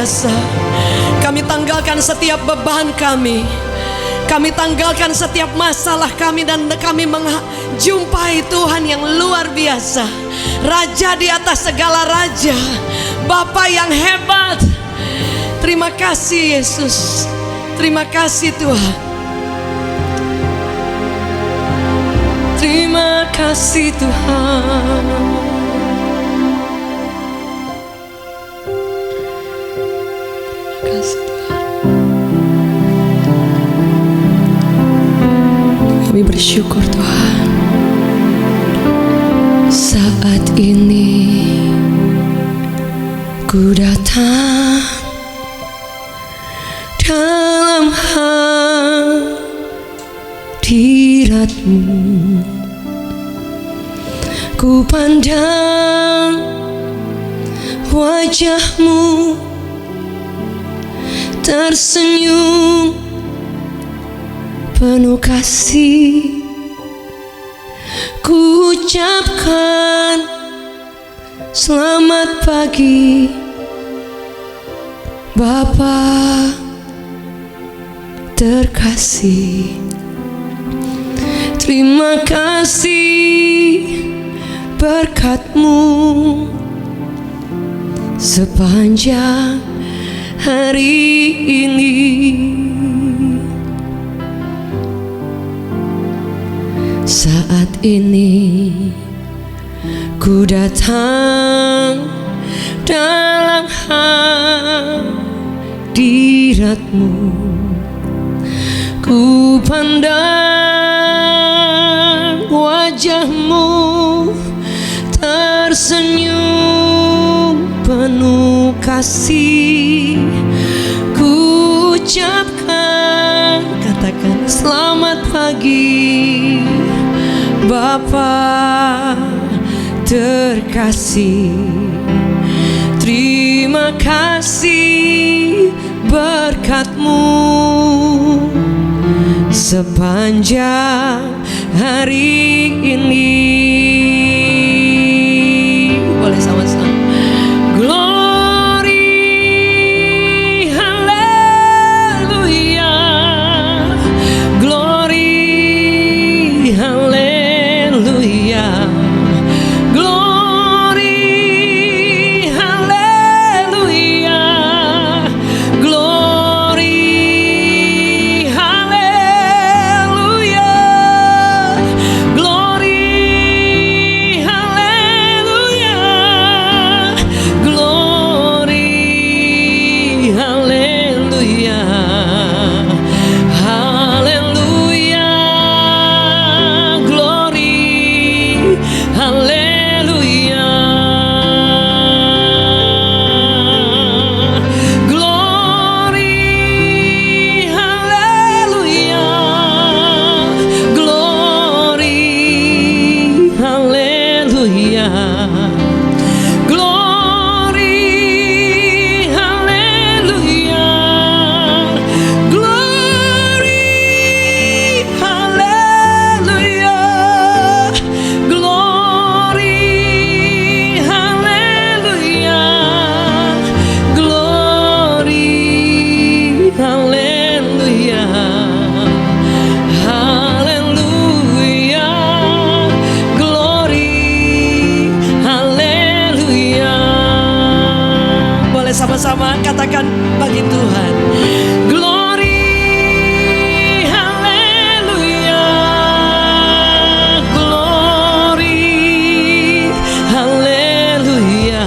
biasa. Kami tanggalkan setiap beban kami. Kami tanggalkan setiap masalah kami dan kami menjumpai Tuhan yang luar biasa. Raja di atas segala raja, Bapa yang hebat. Terima kasih Yesus. Terima kasih Tuhan. Terima kasih Tuhan. Terima kasih Tuhan. Kami bersyukur Tuhan. Saat ini ku datang dalam hadirat-Mu. Ku pandang wajah-Mu tersenyum penuh kasih. Ku ucapkan selamat pagi Bapa terkasih. Terima kasih berkat-Mu sepanjang hari ini. Saat ini ku datang dalam hadirat-Mu. Ku pandang wajah-Mu tersenyum penuh kasih. Ku ucapkan, katakan selamat pagi Bapa terkasih. Terima kasih berkat-Mu sepanjang hari ini. Boleh sama-sama. Glory, haleluya. Glory, haleluya. Glory, haleluya. Glory, haleluya. Glory, haleluya. Glory, haleluya. Haleluya. Glory, haleluya. Glory, haleluya. Glory, haleluya. Glory, haleluya. Glory, haleluya. Glory, haleluya. Glory, haleluya. Haleluya. Glory, haleluya. Boleh sama-sama katakan bagi Tuhan. Glory, haleluya. Glory, haleluya.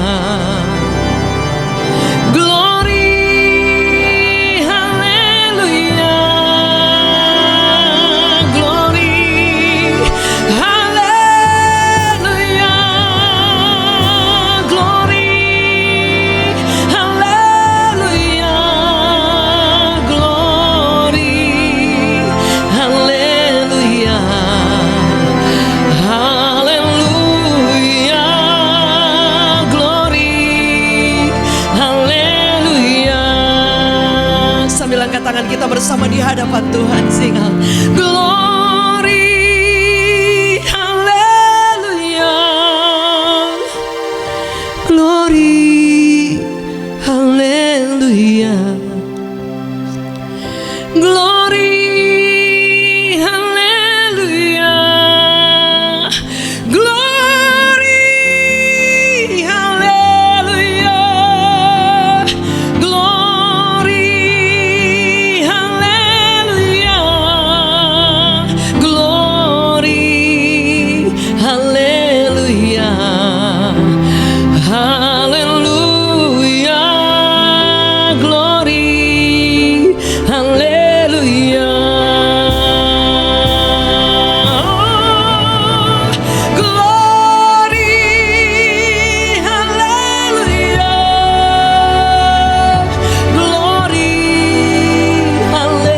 Glory, haleluya. Glory, haleluya. Glory, haleluya. Glory, haleluya. Haleluya. Glory, haleluya. Sambil angkat tangan kita bersama di hadapan Tuhan, singgal. Glory, haleluya. Glory, haleluya. Glory, hallelujah. Glory, hallelujah. Glory, hallelujah. Glory, hallelujah. Hallelujah. Glory, hallelujah. Glory, hallelujah. Glory,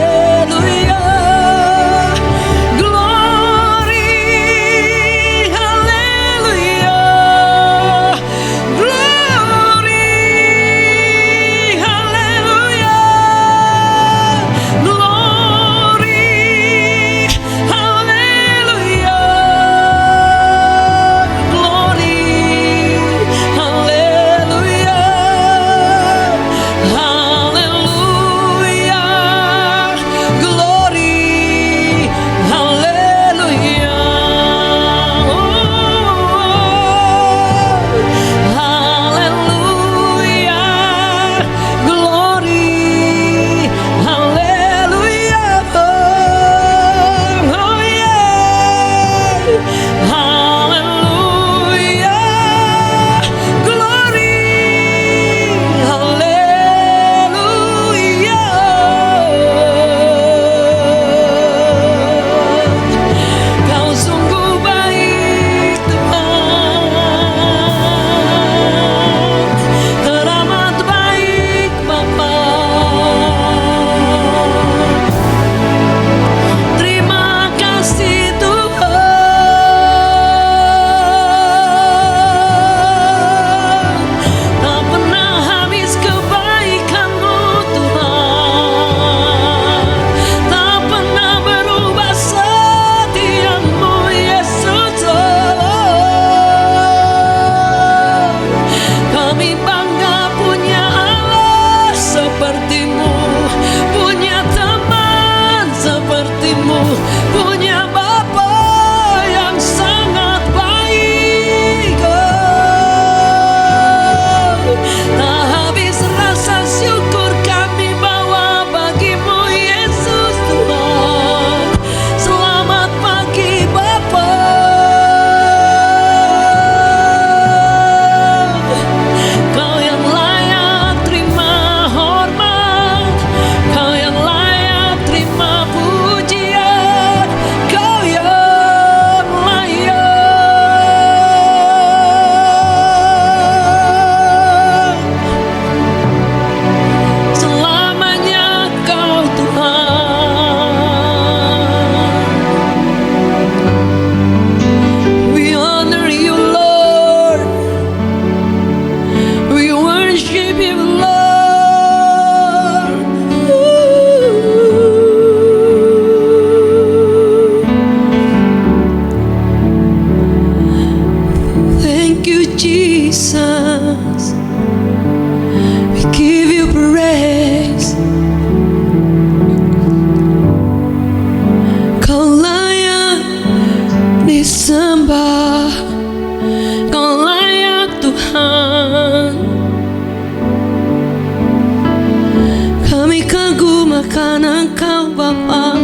hallelujah. Glory, hallelujah. Glory, hallelujah. Glory, hallelujah. Glory, hallelujah. Hallelujah. Glory, hallelujah. Hallelujah. Glory, hallelujah. Oh, yeah. Hallelujah. Glory, hallelujah. Kau sungguh baik Tuhan, teramat baik Bapa. Terima kasih Tuhan, tak pernah habis kebaikan-Mu Tuhan, tak pernah berubah setia-Mu Yesus. Kami bangga punya Allah seperti-Mu, punya teman seperti-Mu, punya Bapa yang sangat baik. Tak habis rasa syukur kami bawa bagi-Mu Yesus Tuhan. Selamat pagi Bapa. Kau yang layak terima hormat, Kau yang layak terima pujian, Kau yang layak. Selamanya Kau Tuhan. We honor You Lord, we worship You Lord. Thank You Jesus, we give You praise. Kau layak disembah, Kau layak Tuhan. Kami kagum akan Engkau Bapa.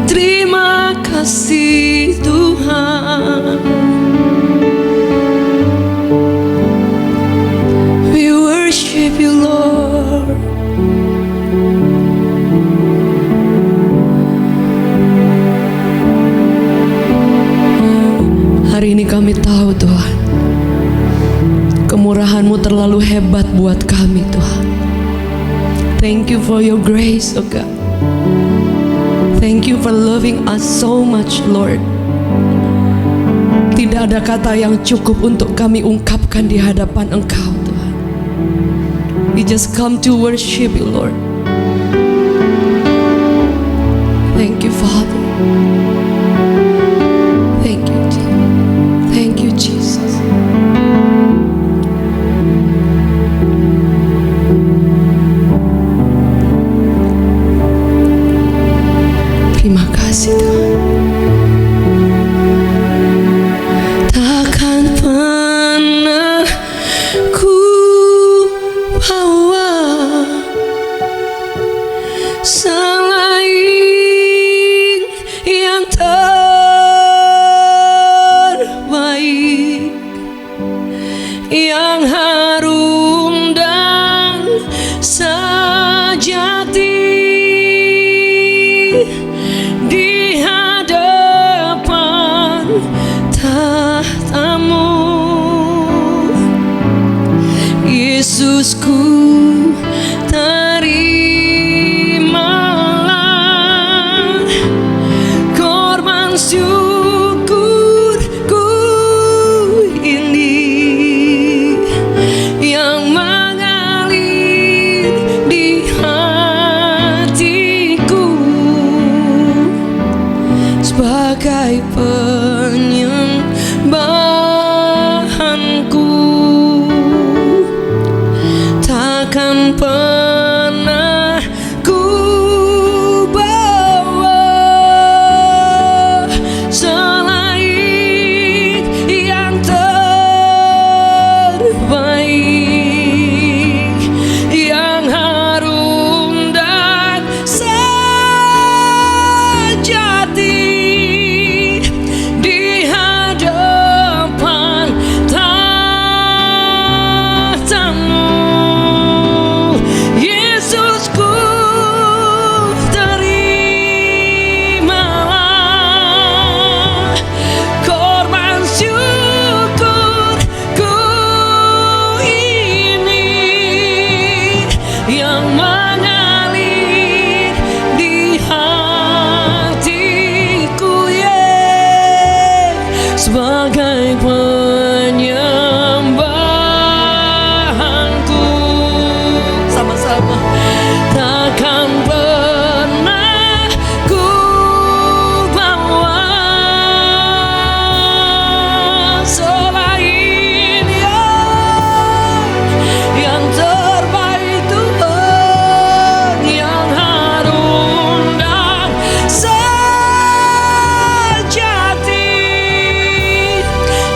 Terima kasih Tuhan. We worship You Lord. Hari ini kami tahu Tuhan, kemurahan-Mu terlalu hebat buat kami Tuhan. Thank You for Your grace, oh God. Thank You for loving us so much, Lord. Tidak ada kata yang cukup untuk kami ungkapkan di hadapan Engkau Tuhan. We just come to worship You, Lord. Thank You, Father. Thank You, Jesus. Thank You, Jesus. selain yang terbaik, yang harum dan sejati di hadapan tahtamu. Yesusku, terimalah korban syukurku ini yang mengalir di hatiku sebagai penyembahanku. Takkan pernah ku bawa selain yang terbaik, yang harum dan sejati di hadapan tahtamu. Yesusku, terimalah korban syukurku ini yang mengalir di hatiku, sebagai penyembahanku. Sama-sama. Takkan pernah ku bawa selain yang terbaik, Tuhan, yang harum dan sejati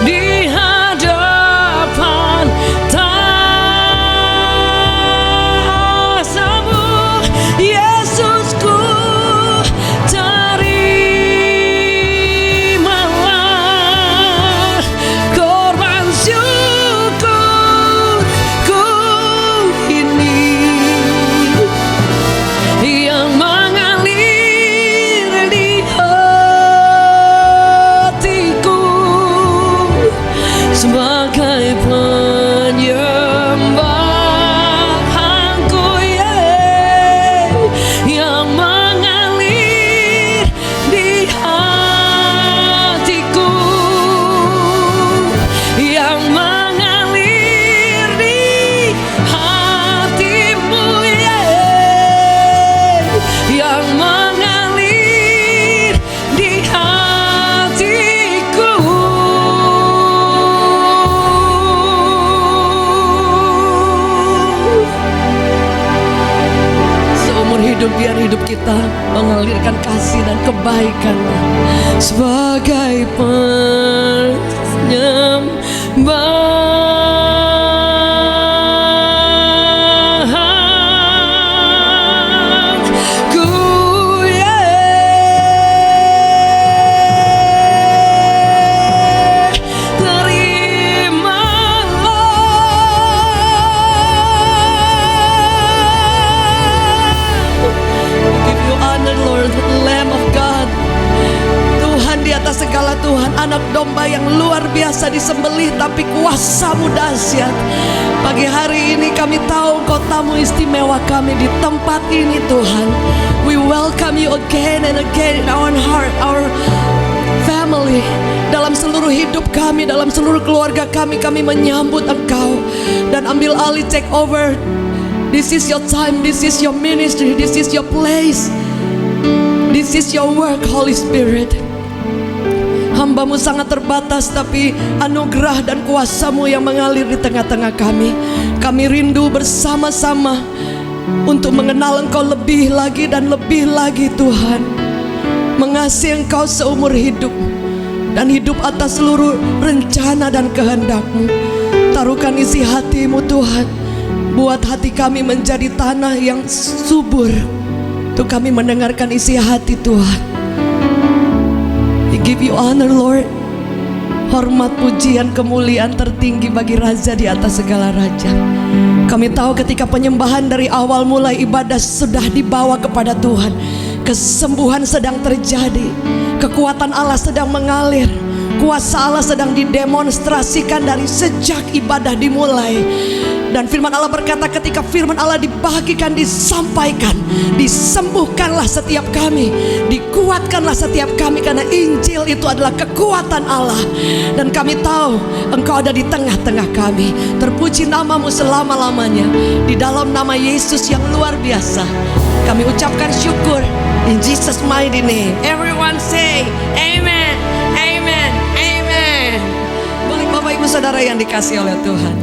di hadapan tahtamu. Yesusku, terimalah korban syukurku ini yang mengalir di hatiku sebagai penyembahanku, yang mengalir di hatiku, yang mengalir di hatimu, yang mengalir di hatiku. Seumur hidup biar hidup kita mengalirkan kasih dan kebaikan sebagai penyembahanku, give you honor, Lord, Lamb of God, Tuhan di atas segala Tuhan, anak domba yang luar biasa disembelih tapi kuasa-Mu dahsyat. Pagi hari ini kami tahu Engkau tamu istimewa kami di tempat ini, Tuhan. We welcome You again and again in our heart, our family. Dalam seluruh hidup kami, dalam seluruh keluarga kami menyambut Engkau. Dan ambil alih, take over. This is Your time, this is Your ministry, this is Your place, this is Your work, Holy Spirit. Hamba-Mu sangat terbatas, tapi anugerah dan kuasa-Mu yang mengalir di tengah-tengah kami. Kami rindu bersama-sama untuk mengenal Engkau lebih lagi dan lebih lagi, Tuhan. Mengasihi Engkau seumur hidup dan hidup atas seluruh rencana dan kehendak-Mu. Taruhkan isi hati-Mu, Tuhan. Buat hati kami menjadi tanah yang subur, untuk kami mendengarkan isi hati Tuhan. We give you honor Lord. Hormat, pujian, kemuliaan tertinggi bagi Raja di atas segala raja. Kami tahu ketika penyembahan dari awal mulai ibadah sudah dibawa kepada Tuhan, kesembuhan sedang terjadi, kekuatan Allah sedang mengalir, kuasa Allah sedang didemonstrasikan dari sejak ibadah dimulai. Dan firman Allah berkata, ketika firman Allah dibagikan, disampaikan, disembuhkanlah setiap kami, dikuatkanlah setiap kami, karena Injil itu adalah kekuatan Allah. Dan kami tahu Engkau ada di tengah-tengah kami. Terpuji namamu selama-lamanya. Di dalam nama Yesus yang luar biasa kami ucapkan syukur. In Jesus mighty name. Everyone say amen, amen, amen. Boleh Bapak Ibu Saudara yang dikasihi oleh Tuhan,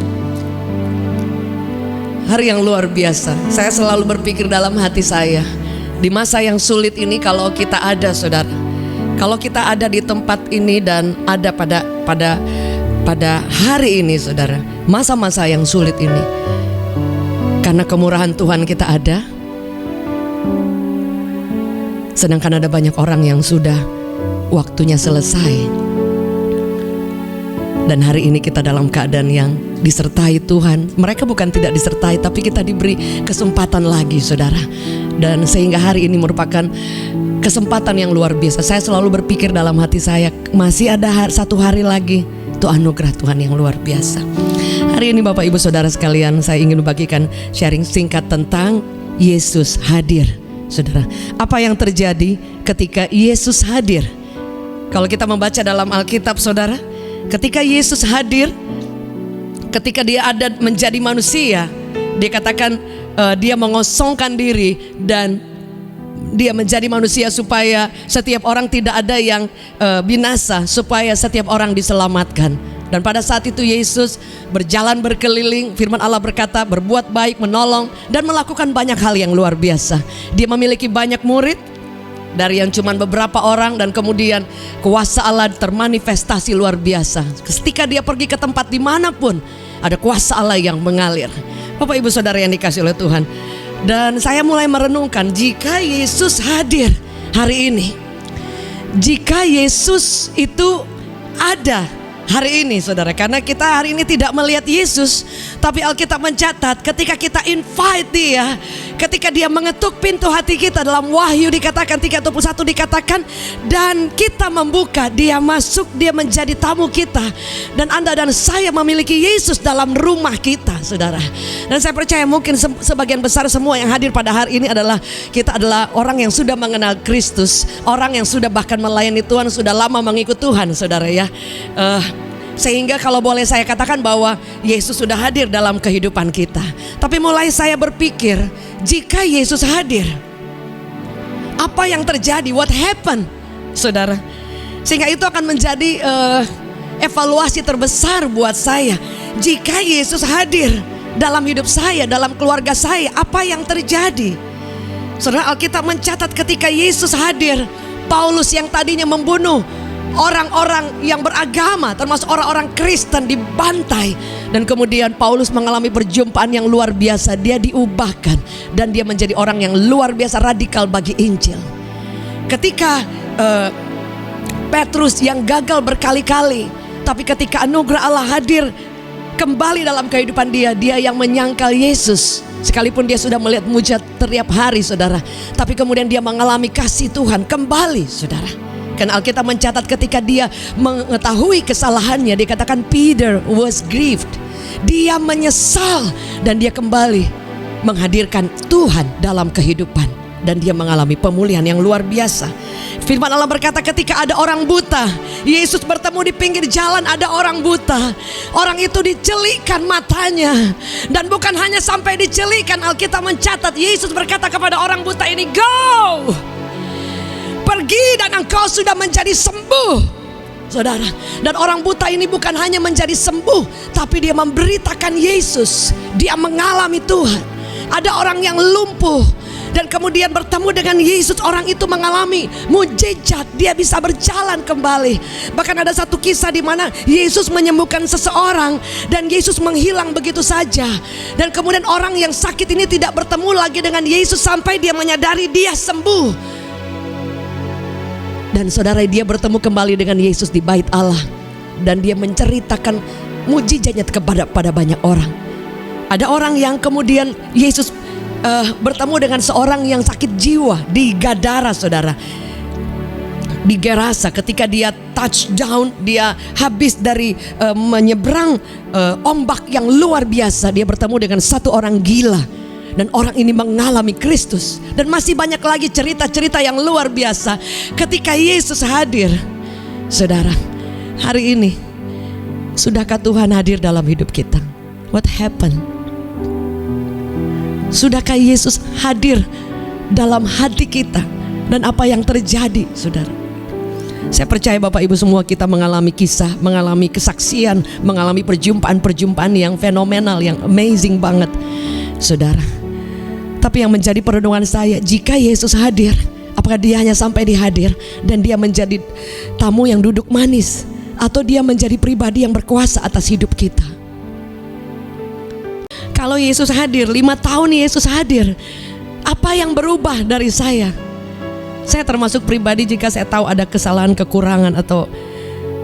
hari yang luar biasa. Saya selalu berpikir dalam hati saya, di masa yang sulit ini, kalau kita ada saudara, kalau kita ada di tempat ini dan ada pada hari ini saudara, masa-masa yang sulit ini, karena kemurahan Tuhan kita ada. Sedangkan ada banyak orang yang sudah waktunya selesai. Dan hari ini kita dalam keadaan yang disertai Tuhan. Mereka bukan tidak disertai, tapi kita diberi kesempatan lagi saudara. Dan sehingga hari ini merupakan kesempatan yang luar biasa. Saya selalu berpikir dalam hati saya, masih ada satu hari lagi. Itu anugerah Tuhan yang luar biasa. Hari ini Bapak Ibu Saudara sekalian, saya ingin membagikan sharing singkat tentang Yesus hadir. Saudara, apa yang terjadi ketika Yesus hadir? Kalau kita membaca dalam Alkitab saudara, ketika Yesus hadir, ketika dia ada menjadi manusia, dia katakan dia mengosongkan diri dan dia menjadi manusia supaya setiap orang tidak ada yang binasa, supaya setiap orang diselamatkan. Dan pada saat itu Yesus berjalan berkeliling, firman Allah berkata, berbuat baik, menolong, dan melakukan banyak hal yang luar biasa. Dia memiliki banyak murid, dari yang cuma beberapa orang, dan kemudian kuasa Allah termanifestasi luar biasa. Ketika dia pergi ke tempat dimanapun, ada kuasa Allah yang mengalir. Bapak Ibu Saudara yang dikasihi oleh Tuhan, dan saya mulai merenungkan, jika Yesus hadir hari ini, jika Yesus itu ada hari ini saudara, karena kita hari ini tidak melihat Yesus, tapi Alkitab mencatat ketika kita invite dia, ketika dia mengetuk pintu hati kita, dalam Wahyu dikatakan 3:21 dikatakan, dan kita membuka, dia masuk, dia menjadi tamu kita. Dan Anda dan saya memiliki Yesus dalam rumah kita saudara. Dan saya percaya mungkin sebagian besar semua yang hadir pada hari ini adalah kita adalah orang yang sudah mengenal Kristus, orang yang sudah bahkan melayani Tuhan, sudah lama mengikut Tuhan saudara ya. Sehingga kalau boleh saya katakan bahwa Yesus sudah hadir dalam kehidupan kita. Tapi mulai saya berpikir, jika Yesus hadir, apa yang terjadi? What happened? Saudara, sehingga itu akan menjadi evaluasi terbesar buat saya. Jika Yesus hadir dalam hidup saya, dalam keluarga saya, apa yang terjadi? Saudara, Alkitab mencatat ketika Yesus hadir, Paulus yang tadinya membunuh orang-orang yang beragama, termasuk orang-orang Kristen, dibantai. Dan kemudian Paulus mengalami perjumpaan yang luar biasa. Dia diubahkan dan dia menjadi orang yang luar biasa radikal bagi Injil. Ketika Petrus yang gagal berkali-kali, tapi ketika anugerah Allah hadir kembali dalam kehidupan dia, dia yang menyangkal Yesus. Sekalipun dia sudah melihat mujizat setiap hari saudara, tapi kemudian dia mengalami kasih Tuhan kembali saudara. Kan Alkitab mencatat ketika dia mengetahui kesalahannya, dikatakan Peter was grieved. Dia menyesal dan dia kembali menghadirkan Tuhan dalam kehidupan. Dan dia mengalami pemulihan yang luar biasa. Firman Allah berkata ketika ada orang buta, Yesus bertemu di pinggir jalan, ada orang buta. Orang itu dicelikkan matanya. Dan bukan hanya sampai dicelikkan, Alkitab mencatat Yesus berkata kepada orang buta ini, go! Pergi dan engkau sudah menjadi sembuh saudara. Dan orang buta ini bukan hanya menjadi sembuh, tapi dia memberitakan Yesus. Dia mengalami Tuhan. Ada orang yang lumpuh dan kemudian bertemu dengan Yesus, orang itu mengalami mujizat, dia bisa berjalan kembali. Bahkan ada satu kisah di mana Yesus menyembuhkan seseorang dan Yesus menghilang begitu saja. Dan kemudian orang yang sakit ini tidak bertemu lagi dengan Yesus sampai dia menyadari dia sembuh. Dan saudara, dia bertemu kembali dengan Yesus di bait Allah dan dia menceritakan mujizatnya kepada banyak orang. Ada orang yang kemudian Yesus bertemu dengan seorang yang sakit jiwa di Gadara, saudara, di Gerasa. Ketika dia touchdown, dia habis dari menyeberang ombak yang luar biasa, dia bertemu dengan satu orang gila. Dan orang ini mengalami Kristus. Dan masih banyak lagi cerita-cerita yang luar biasa ketika Yesus hadir. Saudara, hari ini sudahkah Tuhan hadir dalam hidup kita? What happened? Sudahkah Yesus hadir dalam hati kita? Dan apa yang terjadi, saudara? Saya percaya Bapak Ibu semua kita mengalami kisah, mengalami kesaksian, mengalami perjumpaan-perjumpaan yang fenomenal, yang amazing banget, saudara. Tapi yang menjadi perenungan saya, jika Yesus hadir, apakah dia hanya sampai dihadir dan dia menjadi tamu yang duduk manis, atau dia menjadi pribadi yang berkuasa atas hidup kita? Kalau Yesus hadir, 5 tahun Yesus hadir, apa yang berubah dari saya? Saya termasuk pribadi, jika saya tahu ada kesalahan, kekurangan, atau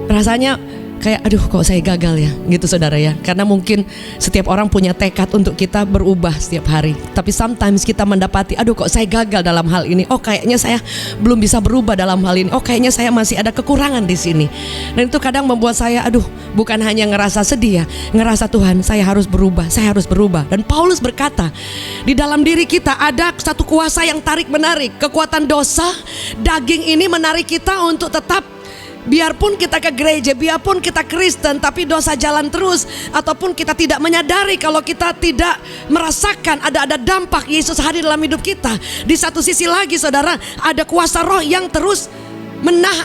rasanya kayak aduh kok saya gagal ya, gitu saudara ya. Karena mungkin setiap orang punya tekad untuk kita berubah setiap hari. Tapi sometimes kita mendapati aduh kok saya gagal dalam hal ini. Oh kayaknya saya belum bisa berubah dalam hal ini. Oh kayaknya saya masih ada kekurangan di sini. Dan itu kadang membuat saya aduh, bukan hanya ngerasa sedih ya, ngerasa Tuhan saya harus berubah, saya harus berubah. Dan Paulus berkata, di dalam diri kita ada satu kuasa yang tarik menarik, kekuatan dosa, daging ini menarik kita untuk tetap, biarpun kita ke gereja, biarpun kita Kristen, tapi dosa jalan terus. Ataupun kita tidak menyadari kalau kita tidak merasakan ada dampak Yesus hadir dalam hidup kita. Di satu sisi lagi saudara, ada kuasa roh yang terus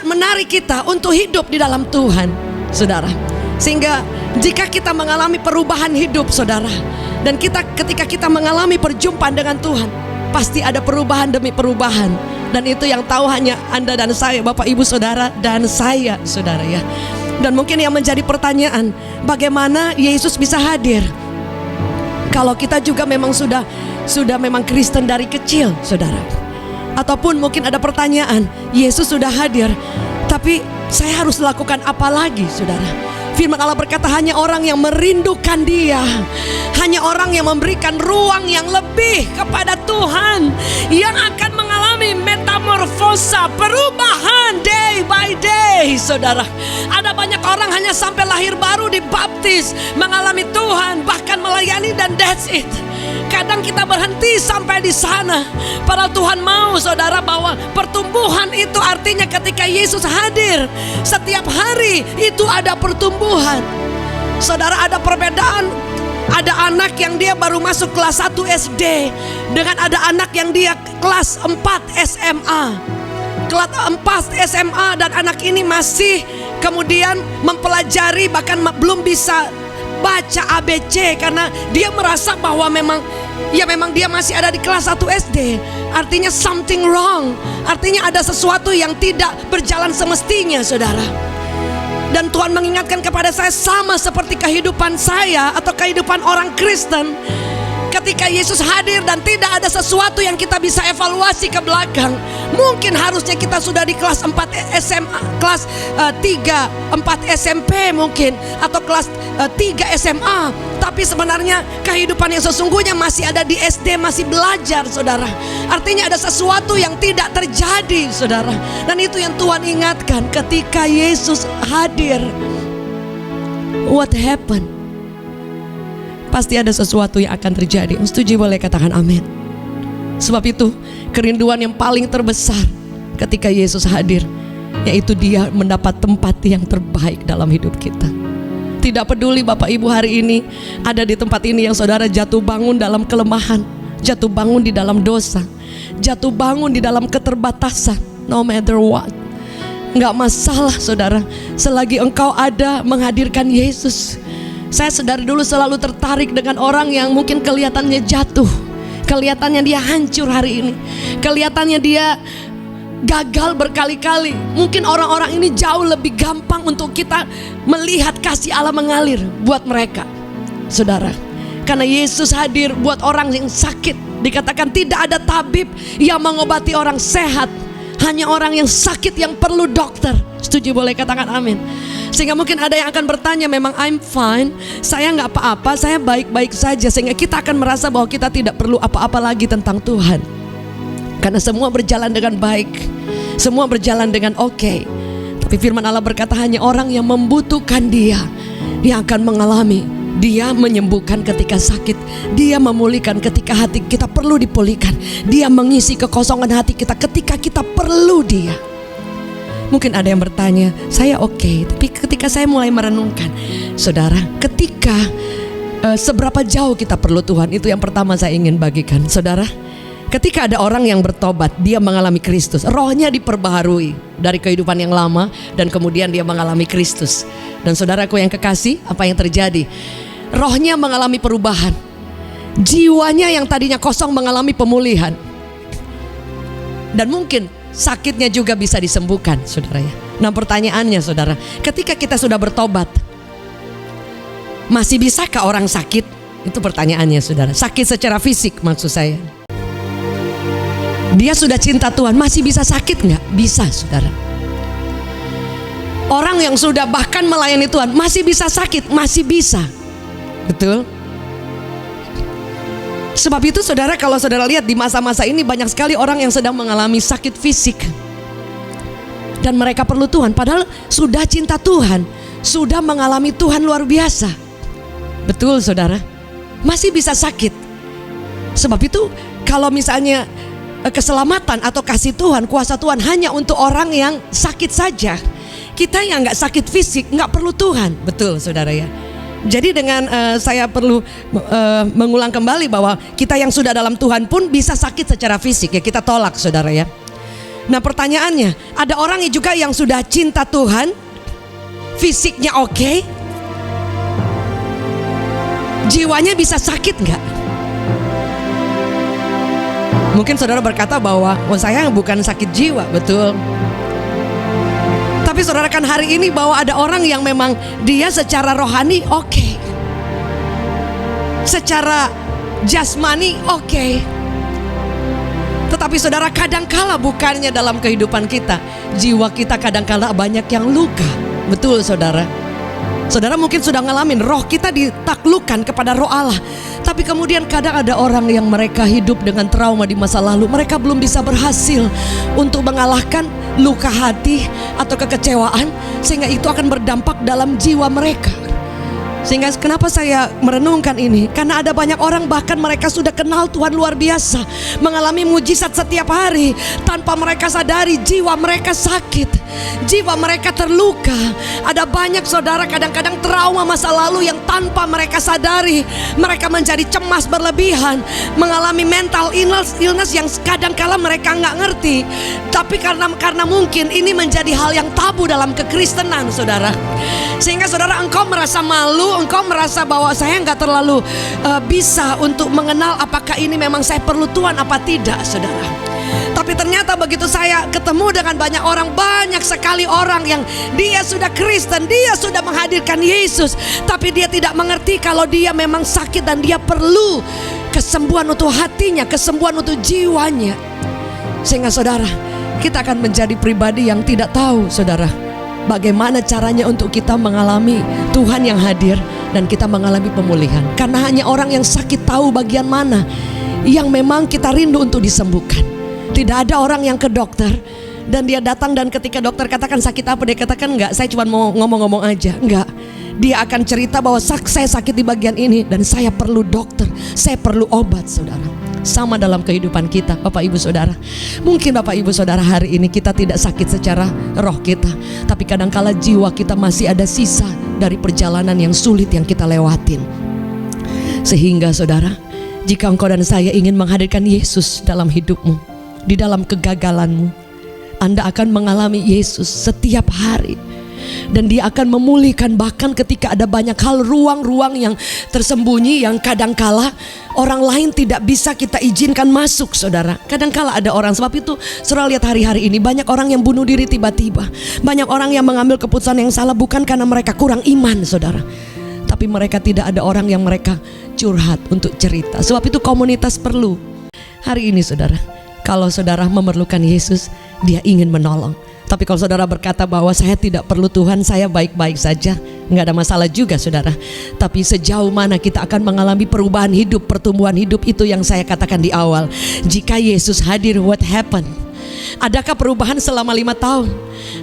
menarik kita untuk hidup di dalam Tuhan, saudara. Sehingga jika kita mengalami perubahan hidup saudara, dan ketika kita mengalami perjumpaan dengan Tuhan, pasti ada perubahan demi perubahan. Dan itu yang tahu hanya Anda dan saya, Bapak Ibu Saudara dan saya, saudara ya. Dan mungkin yang menjadi pertanyaan, bagaimana Yesus bisa hadir kalau kita juga memang sudah memang Kristen dari kecil, saudara. Ataupun mungkin ada pertanyaan, Yesus sudah hadir, tapi saya harus lakukan apa lagi, saudara? Firman Allah berkata, hanya orang yang merindukan Dia, hanya orang yang memberikan ruang yang lebih kepada Tuhan, yang akan mengalami metamorfosa, perubahan day by day, saudara. Ada banyak orang hanya sampai lahir baru dibaptis, mengalami Tuhan, bahkan melayani, dan that's it. Kadang kita berhenti sampai di sana. Padahal Tuhan mau saudara bahwa pertumbuhan itu artinya ketika Yesus hadir, setiap hari itu ada pertumbuhan. Saudara, ada perbedaan. Ada anak yang dia baru masuk kelas 1 SD dengan ada anak yang dia kelas 4 SMA. Kelas 4 SMA dan anak ini masih kemudian mempelajari, bahkan belum bisa baca ABC karena dia merasa bahwa memang dia masih ada di kelas 1 SD. Artinya something wrong, artinya ada sesuatu yang tidak berjalan semestinya, saudara. Dan Tuhan mengingatkan kepada saya, sama seperti kehidupan saya atau kehidupan orang Kristen, ketika Yesus hadir dan tidak ada sesuatu yang kita bisa evaluasi ke belakang. Mungkin harusnya kita sudah di kelas 4 SMA, kelas 3, 4 SMP mungkin, atau kelas 3 SMA. Tapi sebenarnya kehidupan yang sesungguhnya masih ada di SD, masih belajar, saudara. Artinya ada sesuatu yang tidak terjadi, saudara. Dan itu yang Tuhan ingatkan ketika Yesus hadir. What happened? Pasti ada sesuatu yang akan terjadi. Setuju, boleh katakan amin. Sebab itu kerinduan yang paling terbesar ketika Yesus hadir, yaitu Dia mendapat tempat yang terbaik dalam hidup kita. Tidak peduli Bapak Ibu hari ini ada di tempat ini yang saudara jatuh bangun dalam kelemahan, jatuh bangun di dalam dosa, jatuh bangun di dalam keterbatasan. No matter what, nggak masalah saudara, selagi engkau ada menghadirkan Yesus. Saya sedari dulu selalu tertarik dengan orang yang mungkin kelihatannya jatuh, Kelihatannya dia hancur hari ini. Kelihatannya dia gagal berkali-kali. Mungkin orang-orang ini jauh lebih gampang untuk kita melihat kasih Allah mengalir buat mereka, saudara. Karena Yesus hadir buat orang yang sakit. Dikatakan tidak ada tabib yang mengobati orang sehat, hanya orang yang sakit yang perlu dokter. Setuju? Boleh katakan amin. Sehingga mungkin ada yang akan bertanya, memang I'm fine, saya nggak apa-apa, saya baik-baik saja. Sehingga kita akan merasa bahwa kita tidak perlu apa-apa lagi tentang Tuhan, karena semua berjalan dengan baik, semua berjalan dengan oke. Tapi firman Allah berkata hanya orang yang membutuhkan Dia yang akan mengalami. Dia menyembuhkan ketika sakit, Dia memulihkan ketika hati kita perlu dipulihkan, Dia mengisi kekosongan hati kita ketika kita perlu Dia. Mungkin ada yang bertanya, saya oke, tapi ketika saya mulai merenungkan, saudara, ketika seberapa jauh kita perlu Tuhan, itu yang pertama saya ingin bagikan. Saudara, ketika ada orang yang bertobat, dia mengalami Kristus, rohnya diperbaharui dari kehidupan yang lama, dan kemudian dia mengalami Kristus. Dan saudaraku yang kekasih, apa yang terjadi? Rohnya mengalami perubahan, jiwanya yang tadinya kosong mengalami pemulihan, dan mungkin sakitnya juga bisa disembuhkan, saudara ya. Nah pertanyaannya, saudara, ketika kita sudah bertobat, masih bisakah orang sakit? Itu pertanyaannya, saudara. Sakit secara fisik maksud saya. Dia sudah cinta Tuhan, masih bisa sakit nggak? Bisa, saudara. Orang yang sudah bahkan melayani Tuhan masih bisa sakit, masih bisa. Betul? Sebab itu saudara, kalau saudara lihat di masa-masa ini banyak sekali orang yang sedang mengalami sakit fisik, dan mereka perlu Tuhan, padahal sudah cinta Tuhan, sudah mengalami Tuhan luar biasa. Betul saudara, masih bisa sakit. Sebab itu kalau misalnya keselamatan atau kasih Tuhan, kuasa Tuhan hanya untuk orang yang sakit saja, kita yang gak sakit fisik gak perlu Tuhan. Betul saudara ya. Jadi dengan saya perlu mengulang kembali bahwa kita yang sudah dalam Tuhan pun bisa sakit secara fisik, ya kita tolak saudara ya. Nah pertanyaannya, ada orang juga yang sudah cinta Tuhan, fisiknya oke, jiwanya bisa sakit nggak? Mungkin saudara berkata bahwa saya bukan sakit jiwa, betul. Tapi saudara, kan hari ini bahwa ada orang yang memang dia secara rohani oke, secara jasmani oke. Tetapi saudara, kadangkala bukannya dalam kehidupan kita, jiwa kita kadangkala banyak yang luka. Betul saudara. Saudara mungkin sudah ngalamin roh kita ditaklukkan kepada roh Allah, tapi kemudian kadang ada orang yang mereka hidup dengan trauma di masa lalu. Mereka belum bisa berhasil untuk mengalahkan luka hati atau kekecewaan, sehingga itu akan berdampak dalam jiwa mereka. Sehingga kenapa saya merenungkan ini? Karena ada banyak orang bahkan mereka sudah kenal Tuhan luar biasa, mengalami mujizat setiap hari, tanpa mereka sadari jiwa mereka sakit, jiwa mereka terluka. Ada banyak saudara kadang-kadang trauma masa lalu yang tanpa mereka sadari, mereka menjadi cemas berlebihan, mengalami mental illness yang kadang-kala mereka nggak ngerti. Tapi karena mungkin ini menjadi hal yang tabu dalam kekristenan saudara, sehingga saudara engkau merasa malu, engkau merasa bahwa saya nggak terlalu bisa untuk mengenal apakah ini memang saya perlu Tuhan apa tidak saudara. Tapi ternyata begitu saya ketemu dengan banyak sekali orang yang dia sudah Kristen, dia sudah menghadirkan Yesus, tapi dia tidak mengerti kalau dia memang sakit dan dia perlu kesembuhan untuk hatinya, kesembuhan untuk jiwanya. Sehingga saudara, kita akan menjadi pribadi yang tidak tahu saudara bagaimana caranya untuk kita mengalami Tuhan yang hadir dan kita mengalami pemulihan. Karena hanya orang yang sakit tahu bagian mana yang memang kita rindu untuk disembuhkan. Tidak ada orang yang ke dokter dan dia datang dan ketika dokter katakan sakit apa, dia katakan enggak, saya cuma mau ngomong-ngomong aja. Enggak, dia akan cerita bahwa saya sakit di bagian ini dan saya perlu dokter, saya perlu obat saudara. Sama dalam kehidupan kita Bapak Ibu Saudara. Mungkin Bapak Ibu Saudara hari ini kita tidak sakit secara roh kita, tapi kadangkala jiwa kita masih ada sisa dari perjalanan yang sulit yang kita lewatin. Sehingga saudara, jika engkau dan saya ingin menghadirkan Yesus dalam hidupmu, di dalam kegagalanmu, Anda akan mengalami Yesus setiap hari. Dan dia akan memulihkan, bahkan ketika ada banyak hal, ruang-ruang yang tersembunyi yang kadangkala orang lain tidak bisa kita izinkan masuk, saudara. Kadangkala ada orang, sebab itu saudara lihat hari-hari ini banyak orang yang bunuh diri tiba-tiba. Banyak orang yang mengambil keputusan yang salah bukan karena mereka kurang iman, saudara, tapi mereka tidak ada orang yang mereka curhat untuk cerita. Sebab itu komunitas perlu. Hari ini saudara, kalau saudara memerlukan Yesus, dia ingin menolong. Tapi kalau saudara berkata bahwa saya tidak perlu Tuhan, saya baik-baik saja, nggak ada masalah juga saudara. Tapi sejauh mana kita akan mengalami perubahan hidup, pertumbuhan hidup, itu yang saya katakan di awal. Jika Yesus hadir, what happened? Adakah perubahan selama 5 tahun?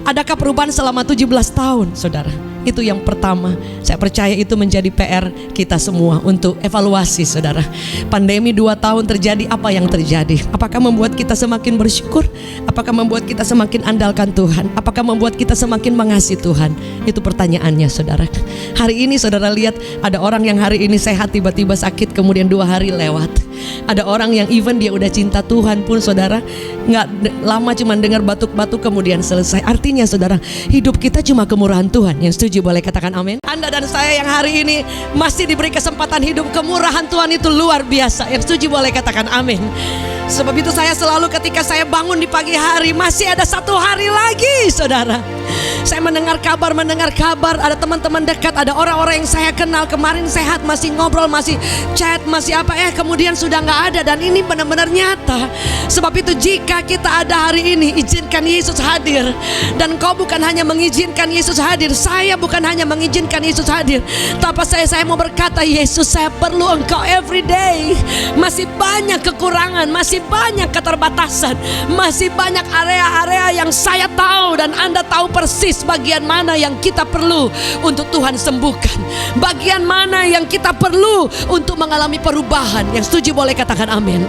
Adakah perubahan selama 17 tahun, saudara? Itu yang pertama. Saya percaya itu menjadi PR kita semua untuk evaluasi, saudara. Pandemi 2 tahun terjadi, apa yang terjadi? Apakah membuat kita semakin bersyukur? Apakah membuat kita semakin andalkan Tuhan? Apakah membuat kita semakin mengasihi Tuhan? Itu pertanyaannya, saudara. Hari ini saudara lihat ada orang yang hari ini sehat, tiba-tiba sakit, kemudian 2 hari lewat. Ada orang yang even dia udah cinta Tuhan pun, saudara, nggak lama cuma dengar batuk-batuk kemudian selesai. Artinya saudara, hidup kita cuma kemurahan Tuhan. Yang setuju boleh katakan amin. Anda dan saya yang hari ini masih diberi kesempatan hidup, kemurahan Tuhan itu luar biasa. Yang setuju boleh katakan amin. Sebab itu saya selalu ketika saya bangun di pagi hari, masih ada 1 hari lagi, saudara. Saya mendengar kabar ada teman-teman dekat, ada orang-orang yang saya kenal kemarin sehat, masih ngobrol, masih chat, masih apa, kemudian sudah nggak ada. Dan ini benar-benar nyata. Sebab itu jika kita ada hari ini, izinkan Yesus hadir. Dan kau bukan hanya mengizinkan Yesus hadir, saya bukan hanya mengizinkan Yesus hadir, tapi saya mau berkata, Yesus, saya perlu Engkau every day. Masih banyak kekurangan, masih banyak keterbatasan, masih banyak area-area yang saya tahu dan Anda tahu persis bagian mana yang kita perlu untuk Tuhan sembuhkan, bagian mana yang kita perlu untuk mengalami perubahan. Yang setuju boleh katakan amin,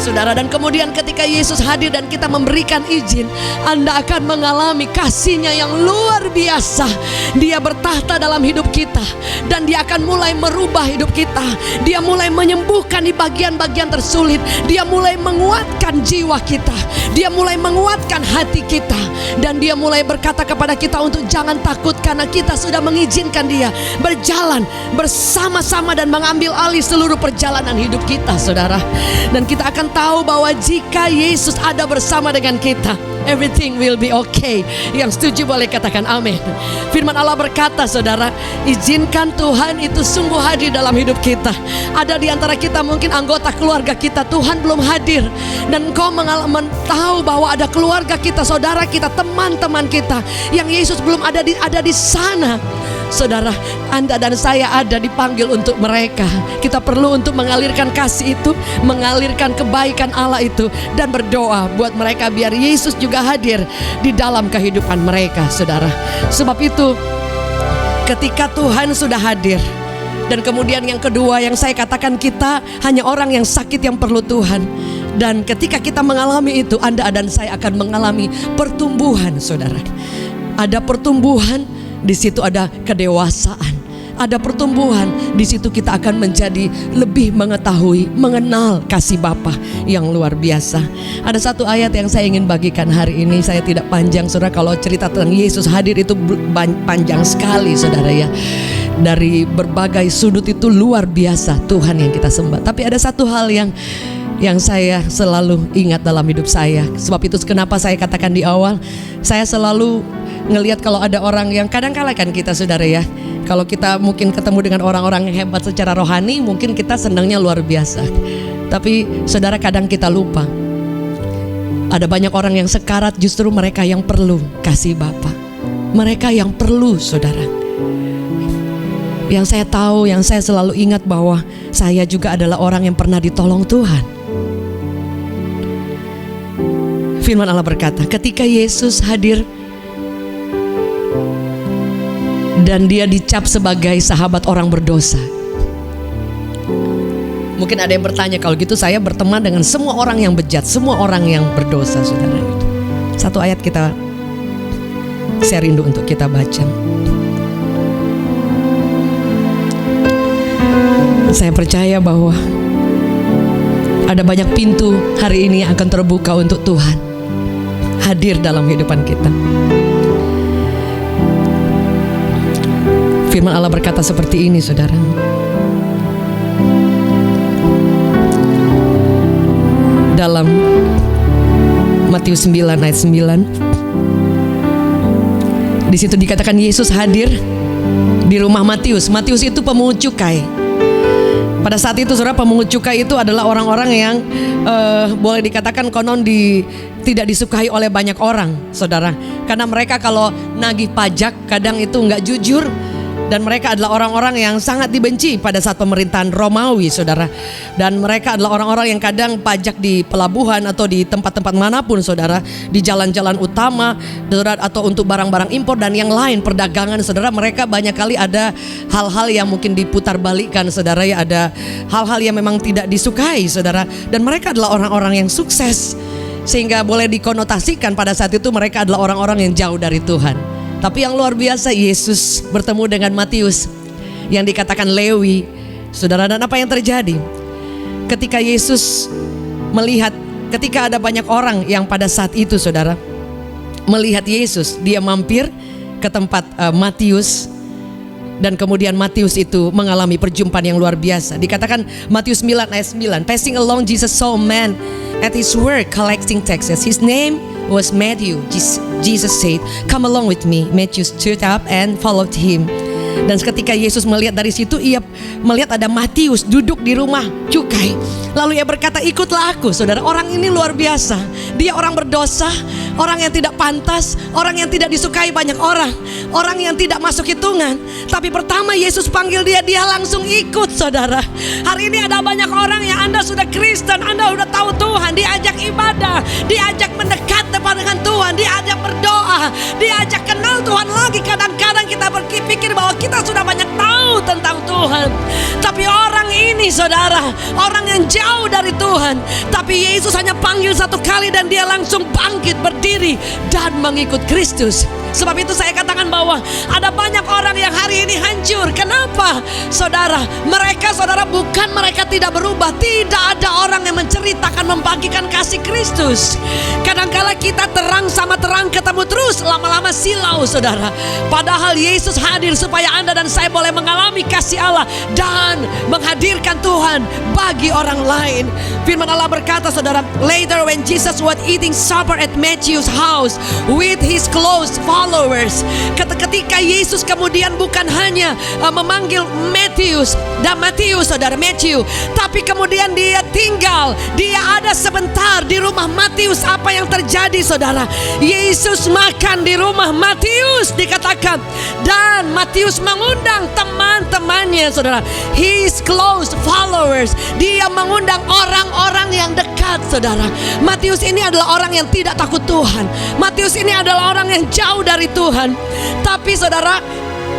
saudara. Dan kemudian ketika Yesus hadir dan kita memberikan izin, Anda akan mengalami kasih-Nya yang luar biasa. Dia bertahta dalam hidup kita dan Dia akan mulai merubah hidup kita. Dia mulai menyembuhkan di bagian-bagian tersulit. Dia mulai menguatkan jiwa kita. Dia mulai menguatkan hati kita. Dan Dia mulai berkata kepada kita untuk jangan takut, karena kita sudah mengizinkan Dia berjalan bersama-sama dan mengambil alih seluruh perjalanan hidup kita, saudara. Dan kita akan tahu bahwa jika Yesus ada bersama dengan kita, everything will be okay. Yang setuju boleh katakan amin. Firman Allah berkata, saudara, izinkan Tuhan itu sungguh hadir dalam hidup kita. Ada di antara kita mungkin anggota keluarga kita, Tuhan belum hadir, dan engkau tahu bahwa ada keluarga kita, saudara kita, teman-teman kita yang Yesus belum ada di sana. Saudara, Anda dan saya ada dipanggil untuk mereka. Kita perlu untuk mengalirkan kasih itu, mengalirkan kebaikan Allah itu, dan berdoa buat mereka biar Yesus juga hadir di dalam kehidupan mereka, saudara. Sebab itu ketika Tuhan sudah hadir, dan kemudian yang kedua yang saya katakan, kita hanya orang yang sakit yang perlu Tuhan. Dan ketika kita mengalami itu, Anda dan saya akan mengalami pertumbuhan, saudara. Ada pertumbuhan, di situ ada kedewasaan, ada pertumbuhan, di situ kita akan menjadi lebih mengetahui, mengenal kasih Bapa yang luar biasa. Ada satu ayat yang saya ingin bagikan hari ini. Saya tidak panjang, saudara. Kalau cerita tentang Yesus hadir itu panjang sekali, saudara ya. Dari berbagai sudut itu luar biasa Tuhan yang kita sembah. Tapi ada satu hal yang saya selalu ingat dalam hidup saya. Sebab itu kenapa saya katakan di awal, saya selalu ngelihat kalau ada orang yang kadang-kala kan kita, saudara ya, kalau kita mungkin ketemu dengan orang-orang yang hebat secara rohani, mungkin kita senangnya luar biasa. Tapi saudara, kadang kita lupa, ada banyak orang yang sekarat, justru mereka yang perlu kasih Bapa. Mereka yang perlu, saudara. Yang saya tahu, yang saya selalu ingat bahwa saya juga adalah orang yang pernah ditolong Tuhan. Firman Allah berkata, ketika Yesus hadir dan Dia dicap sebagai sahabat orang berdosa. Mungkin ada yang bertanya, kalau gitu saya berteman dengan semua orang yang bejat, semua orang yang berdosa, saudara. Satu ayat saya rindu untuk kita baca. Saya percaya bahwa ada banyak pintu hari ini yang akan terbuka untuk Tuhan hadir dalam kehidupan kita. Firman Allah berkata seperti ini, saudara. Dalam Matius 9 ayat 9, di situ dikatakan Yesus hadir di rumah Matius. Matius itu pemungut cukai. Pada saat itu, saudara, pemungut cukai itu adalah orang-orang yang boleh dikatakan konon tidak disukai oleh banyak orang, saudara. Karena mereka kalau nagih pajak kadang itu nggak jujur. Dan mereka adalah orang-orang yang sangat dibenci pada saat pemerintahan Romawi, saudara. Dan mereka adalah orang-orang yang kadang pajak di pelabuhan atau di tempat-tempat manapun, saudara. Di jalan-jalan utama, saudara, atau untuk barang-barang impor dan yang lain, perdagangan, saudara. Mereka banyak kali ada hal-hal yang mungkin diputar balikkan, saudara. Ya, ada hal-hal yang memang tidak disukai, saudara. Dan mereka adalah orang-orang yang sukses, sehingga boleh dikonotasikan pada saat itu mereka adalah orang-orang yang jauh dari Tuhan. Tapi yang luar biasa, Yesus bertemu dengan Matius yang dikatakan Lewi, saudara. Dan apa yang terjadi? Ketika Yesus melihat, ketika ada banyak orang yang pada saat itu, saudara, melihat Yesus, dia mampir ke tempat Matius. Dan kemudian Matius itu mengalami perjumpaan yang luar biasa. Dikatakan Matius 9 ayat 9, passing along Jesus saw a man at his work collecting taxes. His name was Matthew. Jesus said, "Come along with me." Matthew stood up and followed him. Dan ketika Yesus melihat dari situ, ia melihat ada Matius duduk di rumah cukai. Lalu ia berkata, "Ikutlah aku." Saudara, orang ini luar biasa. Dia orang berdosa, orang yang tidak pantas, orang yang tidak disukai banyak orang, orang yang tidak masuk hitungan. Tapi pertama Yesus panggil dia langsung ikut, saudara. Hari ini ada banyak orang yang Anda sudah Kristen, Anda sudah tahu Tuhan, diajak ibadah, diajak mendekat dengan Tuhan, diajak berdoa, diajak kenal Tuhan lagi. Kadang-kadang kita berpikir bahwa kita sudah banyak tahu tentang Tuhan. Tapi orang ini, saudara, orang yang jauh dari Tuhan. Tapi Yesus hanya panggil satu kali dan dia langsung bangkit, berdiri dan mengikut Kristus. Sebab itu saya katakan bahwa ada banyak orang yang hari ini hancur. Kenapa? Saudara, mereka, saudara, bukan mereka tidak berubah. Tidak ada orang yang menceritakan, membagikan kasih Kristus. Kadangkala kita terang sama terang ketemu terus, lama-lama silau, saudara. Padahal Yesus hadir supaya Anda dan saya boleh mengalami kasih Allah dan menghadirkan Tuhan bagi orang lain. Firman Allah berkata, saudara, later when Jesus was eating supper at Matthew's house with his close followers. Ketika Yesus kemudian bukan hanya memanggil Matius, saudara, Matthew, tapi kemudian dia tinggal, dia ada sebentar di rumah Matius. Apa yang terjadi, saudara? Yesus makan di rumah Matius, dikatakan, dan Matius mengundang teman-temannya, saudara, his close followers. Dia mengundang orang-orang yang dekat, saudara. Matius ini adalah orang yang tidak takut Tuhan. Matius ini adalah orang yang jauh dari Tuhan. Tapi, saudara,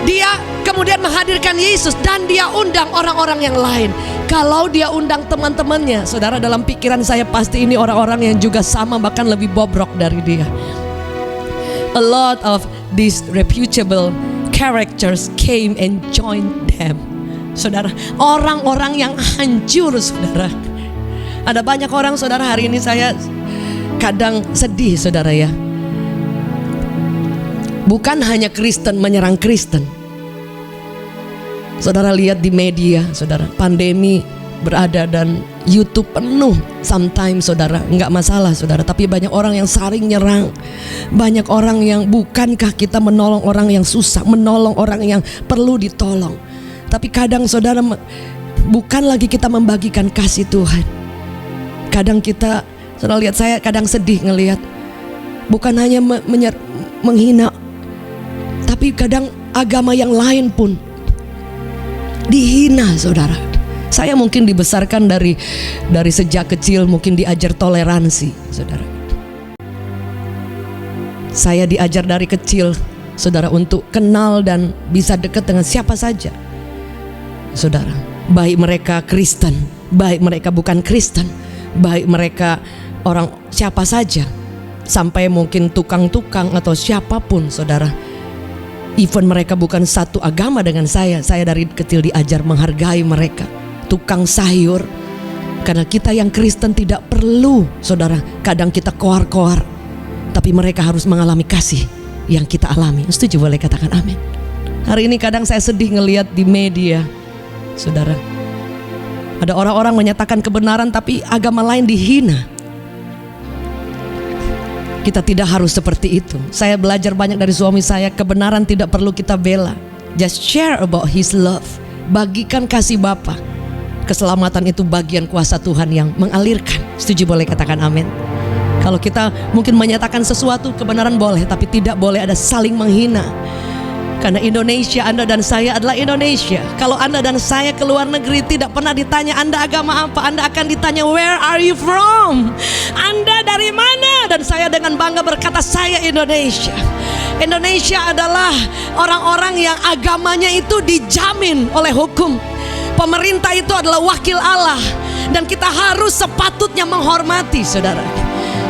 dia kemudian menghadirkan Yesus dan dia undang orang-orang yang lain. Kalau dia undang teman-temannya, saudara, dalam pikiran saya pasti ini orang-orang yang juga sama, bahkan lebih bobrok dari dia. A lot of these reputable characters came and joined them. Saudara, orang-orang yang hancur, saudara. Ada banyak orang, saudara, hari ini saya kadang sedih, saudara, ya. Bukan hanya Kristen menyerang Kristen. Saudara lihat di media, saudara, pandemi berada dan YouTube penuh. Sometimes, saudara, enggak masalah, saudara, tapi banyak orang yang saling nyerang. Banyak orang yang, bukankah kita menolong orang yang susah, menolong orang yang perlu ditolong. Tapi kadang, saudara, bukan lagi kita membagikan kasih Tuhan. Kadang kita, saudara lihat, saya kadang sedih ngelihat, bukan hanya menghina, tapi kadang agama yang lain pun dihina, saudara. Saya mungkin dibesarkan dari sejak kecil, mungkin diajar toleransi, saudara. Saya diajar dari kecil, saudara, untuk kenal dan bisa dekat dengan siapa saja, saudara. Baik mereka Kristen, baik mereka bukan Kristen, baik mereka orang siapa saja, sampai mungkin tukang-tukang atau siapapun, saudara. Even mereka bukan satu agama dengan saya dari kecil diajar menghargai mereka. Tukang sayur, karena kita yang Kristen tidak perlu, saudara, kadang kita koar-koar, tapi mereka harus mengalami kasih yang kita alami. Setuju? Boleh katakan amin. Hari ini kadang saya sedih ngelihat di media, saudara. Ada orang-orang menyatakan kebenaran tapi agama lain dihina. Kita tidak harus seperti itu. Saya belajar banyak dari suami saya, kebenaran tidak perlu kita bela. Just share about His love. Bagikan kasih Bapa. Keselamatan itu bagian kuasa Tuhan yang mengalirkan. Setuju boleh katakan amin. Kalau kita mungkin menyatakan sesuatu kebenaran boleh, tapi tidak boleh ada saling menghina. Karena Indonesia, Anda dan saya adalah Indonesia. Kalau Anda dan saya ke luar negeri tidak pernah ditanya Anda agama apa, Anda akan ditanya where are you from? Anda dari mana? Dan saya dengan bangga berkata saya Indonesia. Indonesia adalah orang-orang yang agamanya itu dijamin oleh hukum. Pemerintah itu adalah wakil Allah, dan kita harus sepatutnya menghormati, saudara.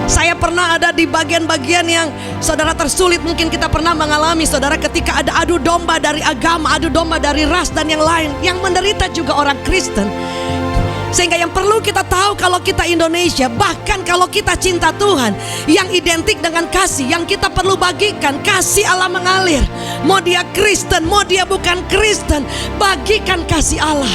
Saya pernah ada di bagian-bagian yang saudara tersulit mungkin kita pernah mengalami, saudara, ketika ada adu domba dari agama, adu domba dari ras dan yang lain. Yang menderita juga orang Kristen. Sehingga yang perlu kita tahu kalau kita Indonesia, bahkan kalau kita cinta Tuhan, yang identik dengan kasih, yang kita perlu bagikan, kasih Allah mengalir. Mau dia Kristen, mau dia bukan Kristen, bagikan kasih Allah.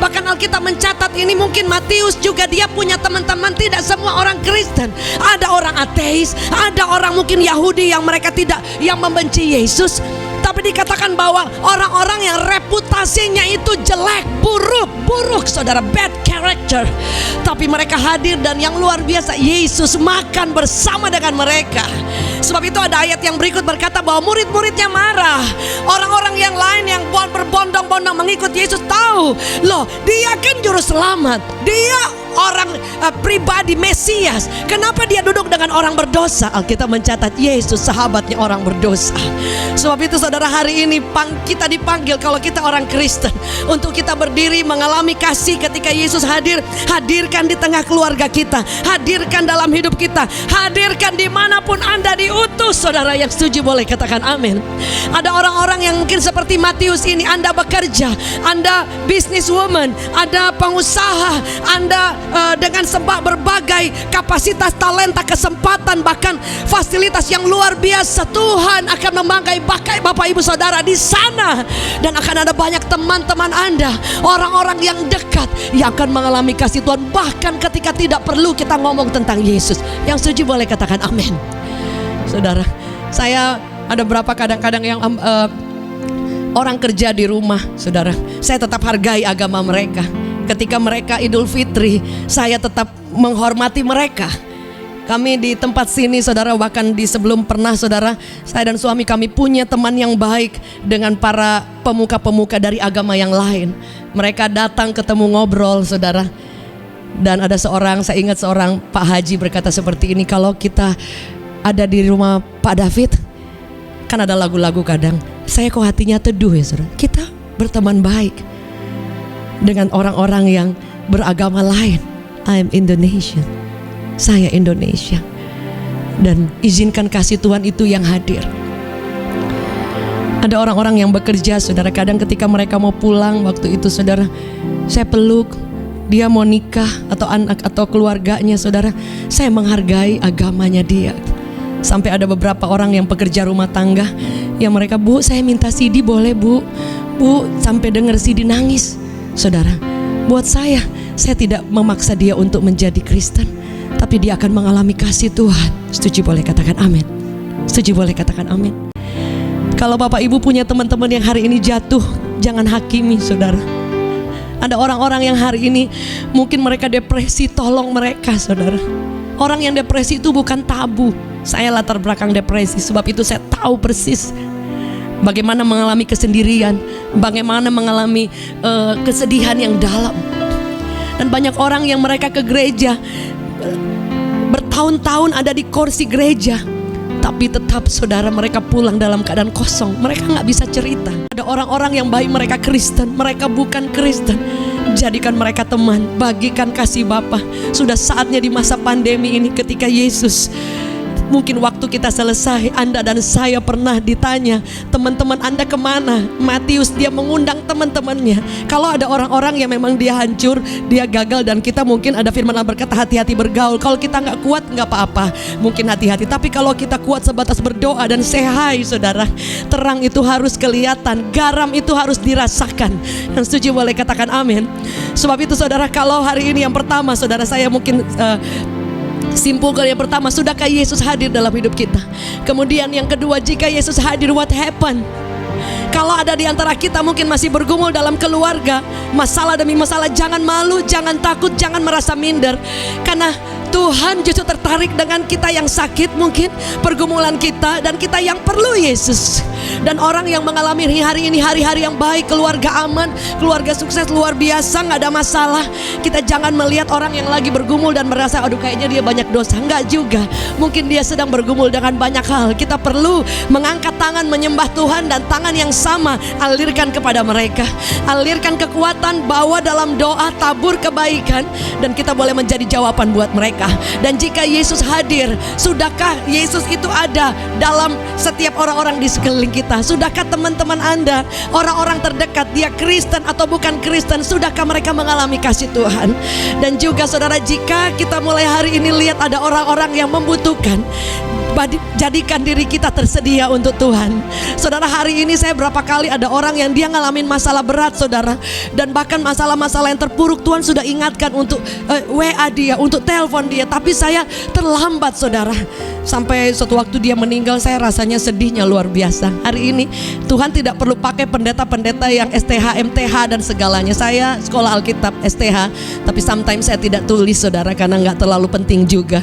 Bahkan Alkitab mencatat ini, mungkin Matius juga dia punya teman-teman, tidak semua orang Kristen. Ada orang ateis, ada orang mungkin Yahudi yang mereka tidak, yang membenci Yesus. Tapi dikatakan bahwa orang-orang yang reputasinya itu jelek, buruk, saudara, bad character, tapi mereka hadir dan yang luar biasa, Yesus makan bersama dengan mereka. Sebab itu ada ayat yang berikut berkata bahwa murid-muridnya marah. Orang-orang yang lain yang berbondong-bondong mengikut Yesus tahu, loh dia kan juru selamat, dia orang pribadi Mesias, kenapa dia duduk dengan orang berdosa? Alkitab mencatat Yesus sahabatnya orang berdosa. Sebab itu saudara, hari ini kita dipanggil kalau kita orang Kristen untuk kita berdiri mengalami kasih ketika Yesus hadir. Hadirkan di tengah keluarga kita, hadirkan dalam hidup kita, hadirkan dimanapun Anda diutus. Saudara yang setuju boleh katakan amin. Ada orang-orang yang mungkin seperti Matius ini, Anda bekerja, Anda businesswoman, ada pengusaha, Anda dengan sebab berbagai kapasitas, talenta, kesempatan, bahkan fasilitas yang luar biasa. Tuhan akan memakai Bapak Ibu Saudara di sana, dan akan ada banyak teman-teman Anda, orang-orang yang dekat yang akan mengalami kasih Tuhan, bahkan ketika tidak perlu kita ngomong tentang Yesus. Yang setuju boleh katakan amin. Saudara, saya ada berapa kadang-kadang yang orang kerja di rumah, saudara, saya tetap hargai agama mereka. Ketika mereka Idul Fitri, saya tetap menghormati mereka. Kami di tempat sini, saudara, bahkan di sebelum pernah, saudara, saya dan suami kami punya teman yang baik dengan para pemuka-pemuka dari agama yang lain. Mereka datang ketemu ngobrol, saudara. Dan ada seorang, saya ingat seorang Pak Haji berkata seperti ini, kalau kita ada di rumah Pak David, kan ada lagu-lagu kadang, saya kok hatinya teduh ya saudara. Kita berteman baik dengan orang-orang yang beragama lain. I'm Indonesian, saya Indonesia, dan izinkan kasih Tuhan itu yang hadir. Ada orang-orang yang bekerja, saudara, kadang ketika mereka mau pulang, waktu itu saudara, saya peluk, dia mau nikah atau anak atau keluarganya, saudara, saya menghargai agamanya dia. Sampai ada beberapa orang yang pekerja rumah tangga yang mereka, Bu, saya minta CD boleh Bu? Bu, sampai dengar CD nangis. Saudara, buat saya tidak memaksa dia untuk menjadi Kristen, tapi dia akan mengalami kasih Tuhan. Setuju boleh katakan amin. Setuju boleh katakan amin. Kalau Bapak Ibu punya teman-teman yang hari ini jatuh, jangan hakimi, saudara. Ada orang-orang yang hari ini mungkin mereka depresi, tolong mereka, saudara. Orang yang depresi itu bukan tabu. Saya latar belakang depresi, sebab itu saya tahu persis bagaimana mengalami kesendirian, bagaimana mengalami kesedihan yang dalam. Dan banyak orang yang mereka ke gereja, bertahun-tahun ada di kursi gereja, tapi tetap, saudara, mereka pulang dalam keadaan kosong. Mereka gak bisa cerita. Ada orang-orang yang baik mereka Kristen, mereka bukan Kristen. Jadikan mereka teman, bagikan kasih Bapa. Sudah saatnya di masa pandemi ini, ketika Yesus Mungkin waktu kita selesai, Anda dan saya pernah ditanya, teman-teman Anda kemana? Matius dia mengundang teman-temannya. Kalau ada orang-orang yang memang dia hancur, dia gagal, dan kita mungkin ada firman Allah berkata hati-hati bergaul. Kalau kita nggak kuat nggak apa-apa, mungkin hati-hati. Tapi kalau kita kuat sebatas berdoa dan say hi, saudara, terang itu harus kelihatan, garam itu harus dirasakan. Yang setuju boleh katakan amin. Sebab itu saudara, kalau hari ini yang pertama, saudara, saya mungkin simpulkan yang pertama, sudahkah Yesus hadir dalam hidup kita? Kemudian yang kedua, jika Yesus hadir, what happened? Kalau ada di antara kita mungkin masih bergumul dalam keluarga, masalah demi masalah, jangan malu, jangan takut, jangan merasa minder. Karena Tuhan justru tertarik dengan kita yang sakit, mungkin pergumulan kita, dan kita yang perlu Yesus. Dan orang yang mengalami hari ini hari-hari yang baik, keluarga aman, keluarga sukses, luar biasa, gak ada masalah. Kita jangan melihat orang yang lagi bergumul dan merasa aduh kayaknya dia banyak dosa. Enggak juga, mungkin dia sedang bergumul dengan banyak hal. Kita perlu mengangkat tangan menyembah Tuhan, dan tangan yang sama alirkan kepada mereka. Alirkan kekuatan, bawa dalam doa, tabur kebaikan, dan kita boleh menjadi jawaban buat mereka. Dan jika Yesus hadir, sudahkah Yesus itu ada dalam setiap orang-orang di sekeliling kita? Sudahkah teman-teman Anda, orang-orang terdekat, dia Kristen atau bukan Kristen, sudahkah mereka mengalami kasih Tuhan? Dan juga saudara, jika kita mulai hari ini lihat ada orang-orang yang membutuhkan, jadikan diri kita tersedia untuk Tuhan. Saudara, hari ini saya berapa kali ada orang yang dia ngalamin masalah berat, saudara, dan bahkan masalah-masalah yang terpuruk Tuhan sudah ingatkan untuk WA dia, untuk telepon dia, tapi saya terlambat, saudara. Sampai suatu waktu dia meninggal, saya rasanya sedihnya luar biasa. Hari ini Tuhan tidak perlu pakai pendeta-pendeta yang STH, MTH dan segalanya. Saya sekolah Alkitab STH, tapi sometimes saya tidak tulis, saudara, karena nggak terlalu penting juga.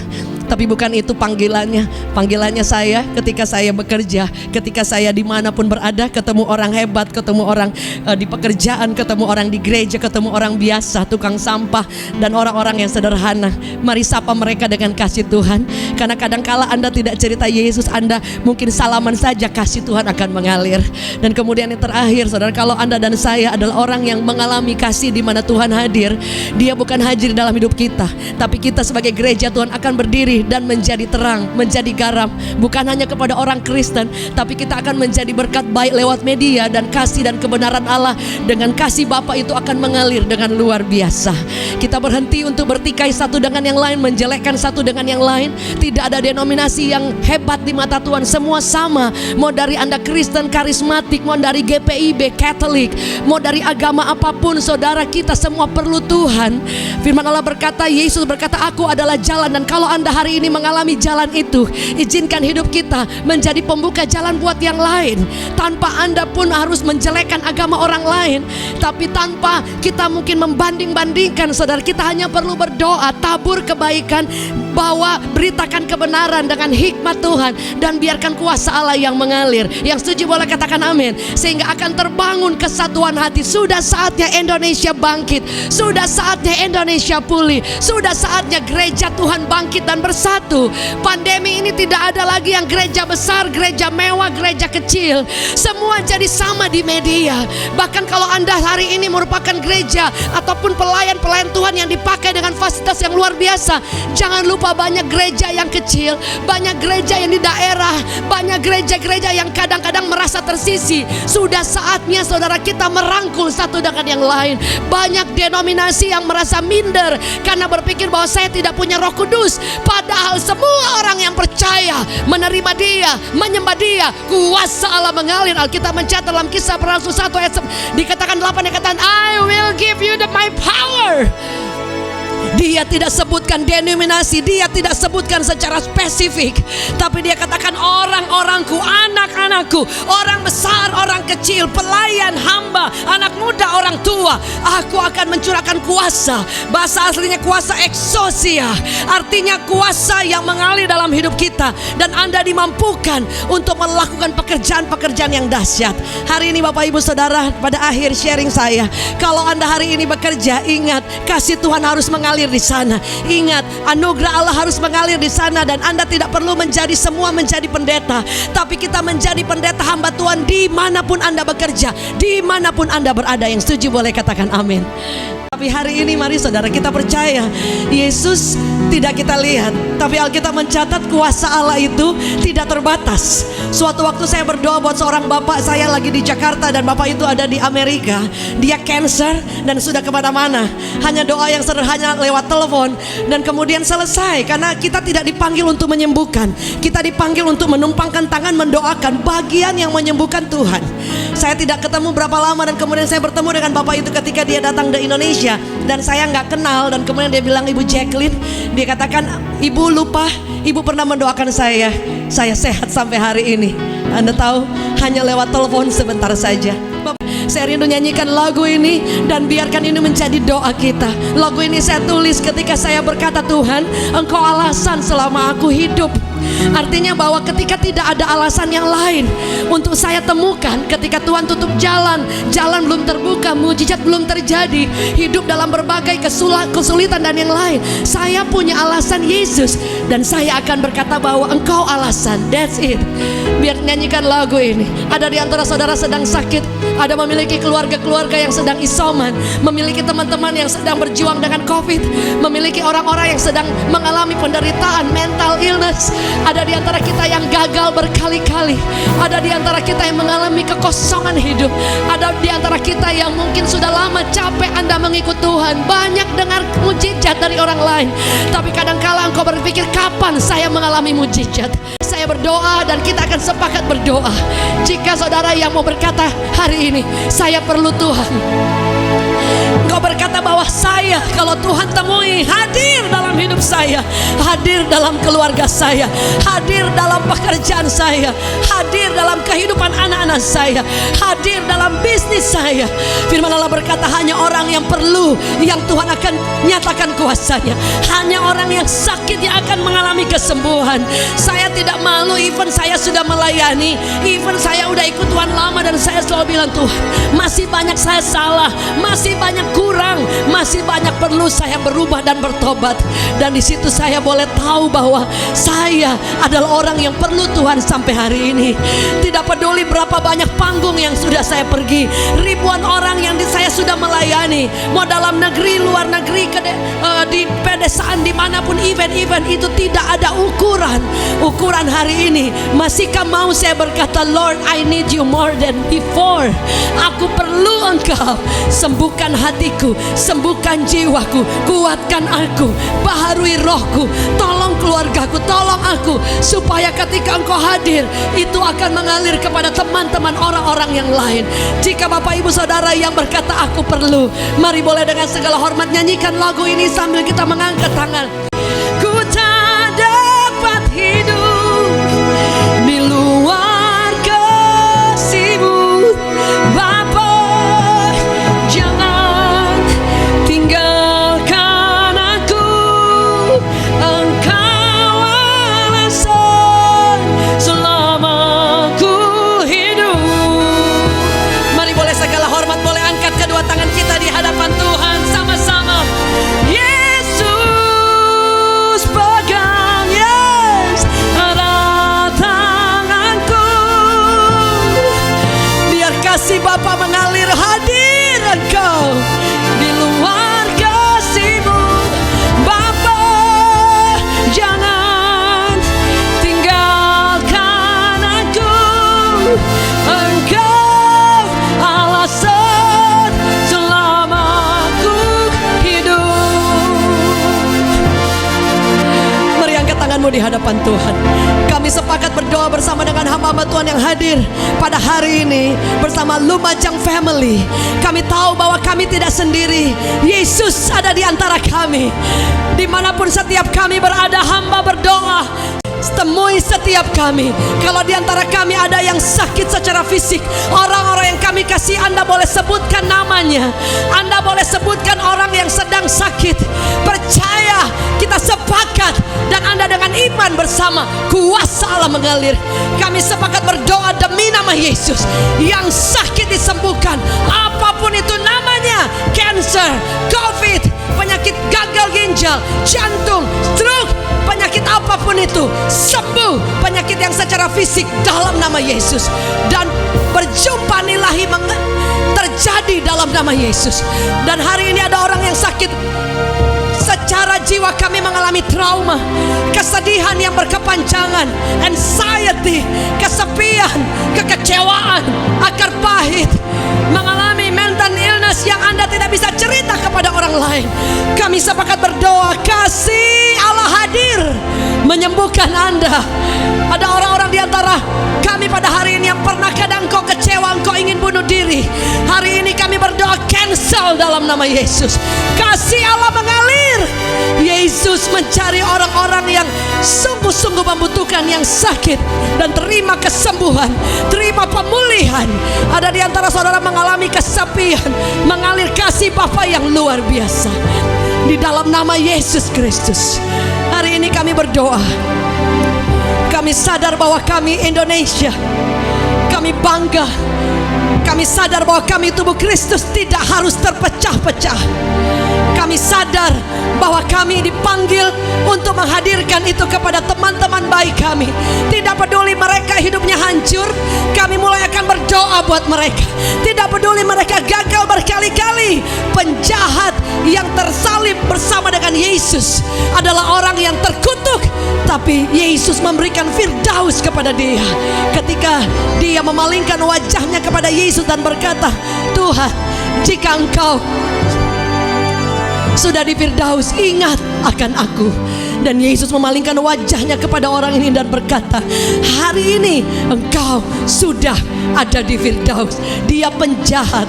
Tapi bukan itu panggilannya. Panggilannya saya ketika saya bekerja, ketika saya dimanapun berada, ketemu orang hebat, ketemu orang di pekerjaan, ketemu orang di gereja, ketemu orang biasa, tukang sampah, dan orang-orang yang sederhana. Mari sapa mereka dengan kasih Tuhan. Karena kadangkala Anda tidak cerita Yesus, Anda mungkin salaman saja, kasih Tuhan akan mengalir. Dan kemudian yang terakhir, saudara, kalau Anda dan saya adalah orang yang mengalami kasih di mana Tuhan hadir, dia bukan hadir dalam hidup kita, tapi kita sebagai gereja Tuhan akan berdiri dan menjadi terang, menjadi garam, bukan hanya kepada orang Kristen, tapi kita akan menjadi berkat baik lewat media, dan kasih dan kebenaran Allah dengan kasih Bapa itu akan mengalir dengan luar biasa. Kita berhenti untuk bertikai satu dengan yang lain, menjelekkan satu dengan yang lain. Tidak ada denominasi yang hebat di mata Tuhan, semua sama. Mau dari Anda Kristen, karismatik, mau dari GPIB, Katolik, mau dari agama apapun, saudara, kita semua perlu Tuhan. Firman Allah berkata, Yesus berkata, aku adalah jalan. Dan kalau Anda hari ini mengalami jalan itu, izinkan hidup kita menjadi pembuka jalan buat yang lain. Tanpa Anda pun harus menjelekkan agama orang lain, tapi tanpa kita mungkin membanding-bandingkan, saudara, kita hanya perlu berdoa, tabur kebaikan, bawa, beritakan kebenaran dengan hikmat Tuhan, dan biarkan kuasa Allah yang mengalir. Yang setuju boleh katakan amin. Sehingga akan terbangun kesatuan hati. Sudah saatnya Indonesia bangkit, sudah saatnya Indonesia pulih, sudah saatnya gereja Tuhan bangkit dan bersatu. Pandemi ini tidak ada lagi yang gereja besar, gereja mewah, gereja kecil. Semua jadi sama di media. Bahkan kalau Anda hari ini merupakan gereja ataupun pelayan-pelayan Tuhan yang dipakai dengan fasilitas yang luar biasa, jangan lupa banyak gereja yang kecil, banyak gereja yang di daerah, banyak gereja-gereja yang kadang-kadang merasa tersisih. Sudah saatnya saudara kita merangkul satu dengan yang lain. Banyak denominasi yang merasa minder karena berpikir bahwa saya tidak punya Roh Kudus. Padahal semua orang yang percaya menerima Dia, menyembah Dia, kuasa Allah mengalir. Alkitab mencatat dalam Kisah Para Rasul 1 ayat dikatakan 8, dikatakan I will give you my power. Dia tidak sebutkan denominasi, dia tidak sebutkan secara spesifik, tapi dia katakan orang-orangku, anak-anakku, orang besar, orang kecil, pelayan, hamba, anak muda, orang tua, aku akan mencurahkan kuasa. Bahasa aslinya kuasa exousia, artinya kuasa yang mengalir dalam hidup kita, dan Anda dimampukan untuk melakukan pekerjaan-pekerjaan yang dahsyat. Hari ini Bapak Ibu Saudara, pada akhir sharing saya, kalau Anda hari ini bekerja, ingat kasih Tuhan harus mengalir di sana. Ingat, anugerah Allah harus mengalir di sana, dan Anda tidak perlu menjadi semua menjadi pendeta, tapi kita menjadi pendeta hamba Tuhan dimanapun Anda bekerja, dimanapun Anda berada. Yang setuju boleh katakan amin. Tapi hari ini mari saudara kita percaya Yesus tidak kita lihat, tapi Alkitab mencatat kuasa Allah itu tidak terbatas. Suatu waktu saya berdoa buat seorang bapak saya lagi di Jakarta, dan bapak itu ada di Amerika. Dia cancer dan sudah kemana-mana. Hanya doa yang sederhana lewat telepon, dan kemudian selesai. Karena kita tidak dipanggil untuk menyembuhkan, kita dipanggil untuk menumpangkan tangan, mendoakan. Bagian yang menyembuhkan Tuhan. Saya tidak ketemu berapa lama, dan kemudian saya bertemu dengan bapak itu ketika dia datang dari Indonesia, dan saya nggak kenal. Dan kemudian dia bilang, Ibu Jacqueline. Dia katakan, Ibu lupa, Ibu pernah mendoakan saya sehat sampai hari ini. Anda tahu, hanya lewat telepon sebentar saja. Saya rindu nyanyikan lagu ini, dan biarkan ini menjadi doa kita. Lagu ini saya tulis ketika saya berkata, Tuhan, Engkau alasan selama aku hidup. Artinya bahwa ketika tidak ada alasan yang lain untuk saya temukan, ketika Tuhan tutup jalan belum terbuka, mujizat belum terjadi, hidup dalam berbagai kesulitan dan yang lain, saya punya alasan Yesus, dan saya akan berkata bahwa Engkau alasan. That's it. Biar nyanyikan lagu ini. Ada di antara saudara sedang sakit, ada memiliki keluarga-keluarga yang sedang isoman, memiliki teman-teman yang sedang berjuang dengan COVID, memiliki orang-orang yang sedang mengalami penderitaan mental illness. Ada di antara kita yang gagal berkali-kali. Ada di antara kita yang mengalami kekosongan hidup. Ada di antara kita yang mungkin sudah lama capek Anda mengikut Tuhan, banyak dengar mujizat dari orang lain, tapi kadangkala engkau berpikir, kapan saya mengalami mujizat? Saya berdoa, dan kita akan sepakat berdoa. Jika saudara yang mau berkata hari ini, saya perlu Tuhan, engkau berkata bahwa saya, kalau Tuhan temui, hadir dalam hidup saya, hadir dalam keluarga saya, hadir dalam pekerjaan saya, hadir dalam kehidupan anak-anak saya, hadir dalam bisnis saya. Firman Allah berkata, hanya orang yang perlu yang Tuhan akan nyatakan kuasanya. Hanya orang yang sakit yang akan mengalami kesembuhan. Saya tidak malu, even saya sudah melayani, even saya udah ikut Tuhan lama, dan saya selalu bilang, Tuhan, masih banyak saya salah, masih banyak kurang, masih banyak perlu saya berubah dan bertobat. Dan di situ saya boleh tahu bahwa saya adalah orang yang perlu Tuhan sampai hari ini. Tidak peduli berapa banyak panggung yang sudah saya pergi, ribuan orang yang saya sudah melayani, mau dalam negeri, luar negeri, di pedesaan, dimanapun, event-event itu tidak ada ukuran. Ukuran hari ini, masihkah mau saya berkata, Lord, I need you more than before. Aku perlu Engkau. Sembuhkan hatiku, sembuhkan jiwaku, kuatkan aku, baharui rohku, tolong keluargaku, tolong aku, supaya ketika Engkau hadir, itu akan mengalir kepada teman-teman orang-orang yang lain. Jika Bapak Ibu Saudara yang berkata aku perlu, mari boleh dengan segala hormat nyanyikan lagu ini sambil kita mengangkat tangan. Ku tak dapat hidup di luar kasih-Mu, Bapa. Jangan tinggalkan aku, Engkau alasan selama ku hidup. Mari boleh segala hormat boleh angkat kedua tangan kita di hadapan Tuhan sama-sama. Yesus pegang, yes, erat tanganku. Biar kasih Bapa mengalir, hadir Engkau di luar kasih-Mu, Bapa. Jangan tinggalkan aku, Engkau alasan selama ku hidup. Mari angkat tanganmu di hadapan Tuhan. Kami sepakat berdoa bersama dengan hamba-hamba Tuhan yang hadir pada hari ini bersama Lumajang Family. Kami tahu bahwa kami tidak sendiri. Yesus ada di antara kami. Dimanapun setiap kami berada, hamba berdoa, temui setiap kami. Kalau di antara kami ada yang sakit secara fisik, orang-orang yang kami kasih, Anda boleh sebutkan namanya. Anda boleh sebutkan orang yang sedang sakit. Percaya, kita sepakat, dan Anda dengan iman bersama, kuasa Allah mengalir. Kami sepakat berdoa demi nama Yesus. Yang sakit disembuhkan, apapun itu namanya, cancer, COVID, penyakit gagal ginjal, jantung, stroke, penyakit apapun itu, sembuh. Penyakit yang secara fisik dalam nama Yesus. Dan berjumpa ilahi terjadi dalam nama Yesus. Dan hari ini ada orang yang sakit secara jiwa kami mengalami trauma, kesedihan yang berkepanjangan, anxiety, kesepian, kekecewaan, akar pahit, mengalami mental illness yang Anda tidak bisa cerita kepada orang lain. Kami sepakat berdoa, kasih Allah hadir menyembuhkan Anda. Ada orang-orang di antara kami pada hari ini yang pernah kadang engkau kecewa, engkau ingin bunuh diri. Hari ini kami berdoa, cancel dalam nama Yesus. Kasih Allah mengalir. Yesus mencari orang-orang yang sungguh-sungguh membutuhkan, yang sakit, dan terima kesembuhan, terima pemulihan. Ada di antara saudara mengalami kesepian, mengalir kasih Bapa yang luar biasa. Di dalam nama Yesus Kristus, hari ini kami berdoa. Kami sadar bahwa kami Indonesia, kami bangga. Kami sadar bahwa kami tubuh Kristus tidak harus terpecah-pecah. Kami sadar bahwa kami dipanggil untuk menghadirkan itu kepada teman-teman baik kami. Tidak peduli mereka hidupnya hancur, kami mulai akan berdoa buat mereka. Tidak peduli mereka gagal berkali-kali. Penjahat yang tersalib bersama dengan Yesus adalah orang yang terkutuk, tapi Yesus memberikan firdaus kepada dia. Ketika dia memalingkan wajahnya kepada Yesus dan berkata, Tuhan, jika engkau sudah di firdaus, ingat akan aku. Dan Yesus memalingkan wajahnya kepada orang ini dan berkata, hari ini engkau sudah ada di firdaus. Dia penjahat.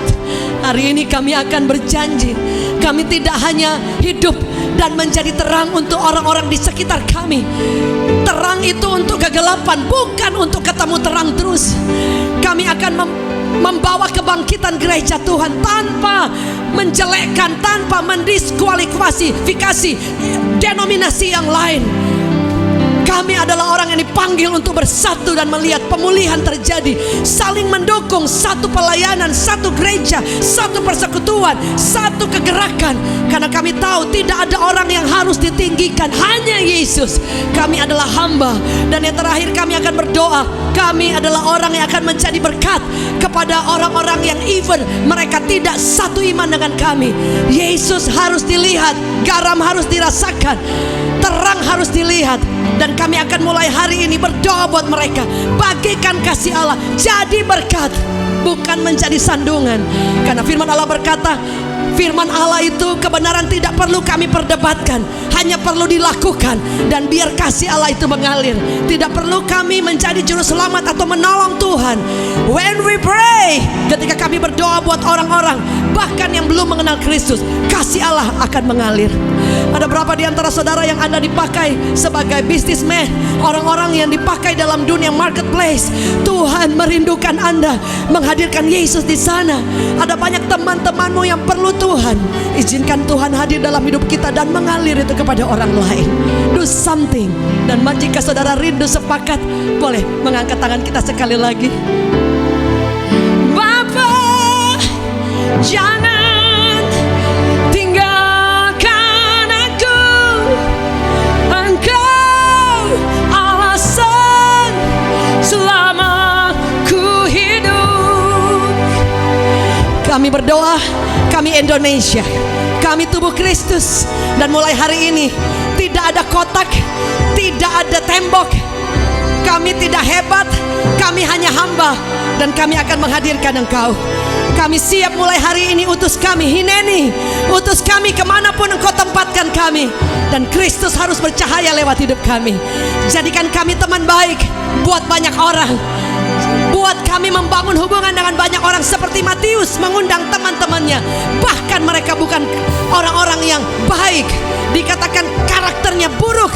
Hari ini kami akan berjanji, kami tidak hanya hidup dan menjadi terang untuk orang-orang di sekitar kami. Terang itu untuk kegelapan, bukan untuk ketemu terang terus. Kami akan membawa kebangkitan gereja Tuhan tanpa menjelekkan, tanpa mendiskualifikasi denominasi yang lain. Kami adalah orang yang dipanggil untuk bersatu dan melihat pemulihan terjadi, saling mendukung, satu pelayanan, satu gereja, satu persekutuan, satu kegerakan. Karena kami tahu tidak ada orang yang harus ditinggikan, hanya Yesus. Kami adalah hamba. Dan yang terakhir, kami akan berdoa, kami adalah orang yang akan menjadi berkat kepada orang-orang yang even mereka tidak satu iman dengan kami. Yesus harus dilihat, garam harus dirasakan, terang harus dilihat. Dan kami akan mulai hari ini berdoa buat mereka. Bagikan kasih Allah, jadi berkat, bukan menjadi sandungan. Karena firman Allah berkata, firman Allah itu kebenaran tidak perlu kami perdebatkan, hanya perlu dilakukan. Dan biar kasih Allah itu mengalir. Tidak perlu kami menjadi juru selamat atau menolong Tuhan. When we pray, ketika kami berdoa buat orang-orang bahkan yang belum mengenal Kristus, kasih Allah akan mengalir. Ada berapa di antara saudara yang Anda dipakai sebagai businessman, orang-orang yang dipakai dalam dunia marketplace? Tuhan merindukan Anda menghadirkan Yesus di sana. Ada banyak teman-temanmu yang perlu Tuhan. Izinkan Tuhan hadir dalam hidup kita dan mengalir itu kepada orang lain. Do something. Dan jika saudara rindu sepakat, boleh mengangkat tangan kita sekali lagi. Bapa, jangan tinggalkan aku. Engkau alasan selama ku hidup. Kami berdoa, kami Indonesia, kami tubuh Kristus. Dan mulai hari ini tidak ada kotak, tidak ada tembok. Kami tidak hebat, kami hanya hamba. Dan kami akan menghadirkan Engkau. Kami siap mulai hari ini, utus kami, Hineni, utus kami kemanapun Engkau tempatkan kami. Dan Kristus harus bercahaya lewat hidup kami. Jadikan kami teman baik buat banyak orang. Buat kami membangun hubungan dengan banyak orang, seperti Matius mengundang teman-temannya. Bahkan mereka bukan orang-orang yang baik, dikatakan karakternya buruk,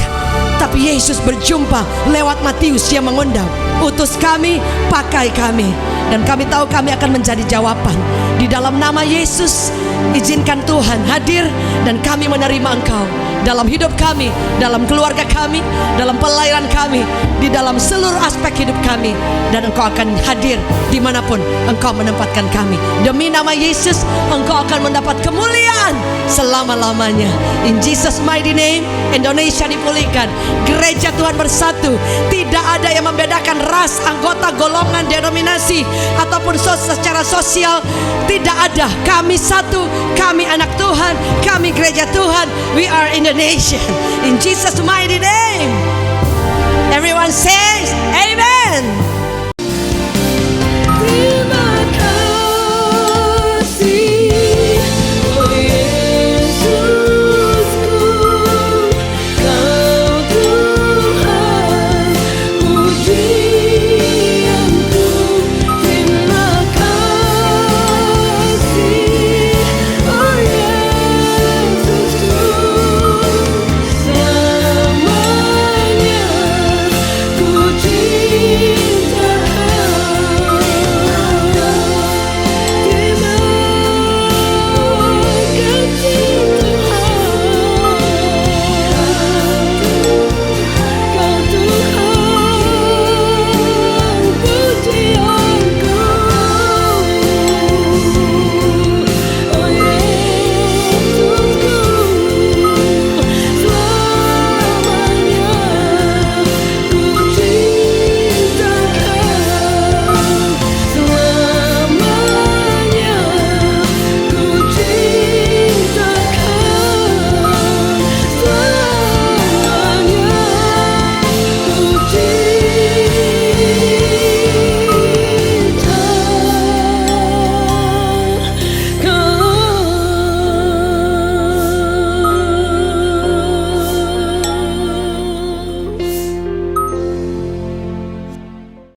tapi Yesus berjumpa lewat Matius yang mengundang. Utus kami, pakai kami. Dan kami tahu kami akan menjadi jawaban. Di dalam nama Yesus, izinkan Tuhan hadir dan kami menerima Engkau dalam hidup kami, dalam keluarga kami, dalam pelayanan kami, di dalam seluruh aspek hidup kami. Dan Engkau akan hadir dimanapun Engkau menempatkan kami. Demi nama Yesus, Engkau akan mendapat kemuliaan selama-lamanya. In Jesus mighty name, Indonesia dipulihkan, gereja Tuhan bersatu. Tidak ada yang membedakan ras, anggota, golongan, denominasi, ataupun secara sosial. Tidak ada. Kami satu, kami anak Tuhan, kami gereja Tuhan. We are in the nation. In Jesus' mighty name.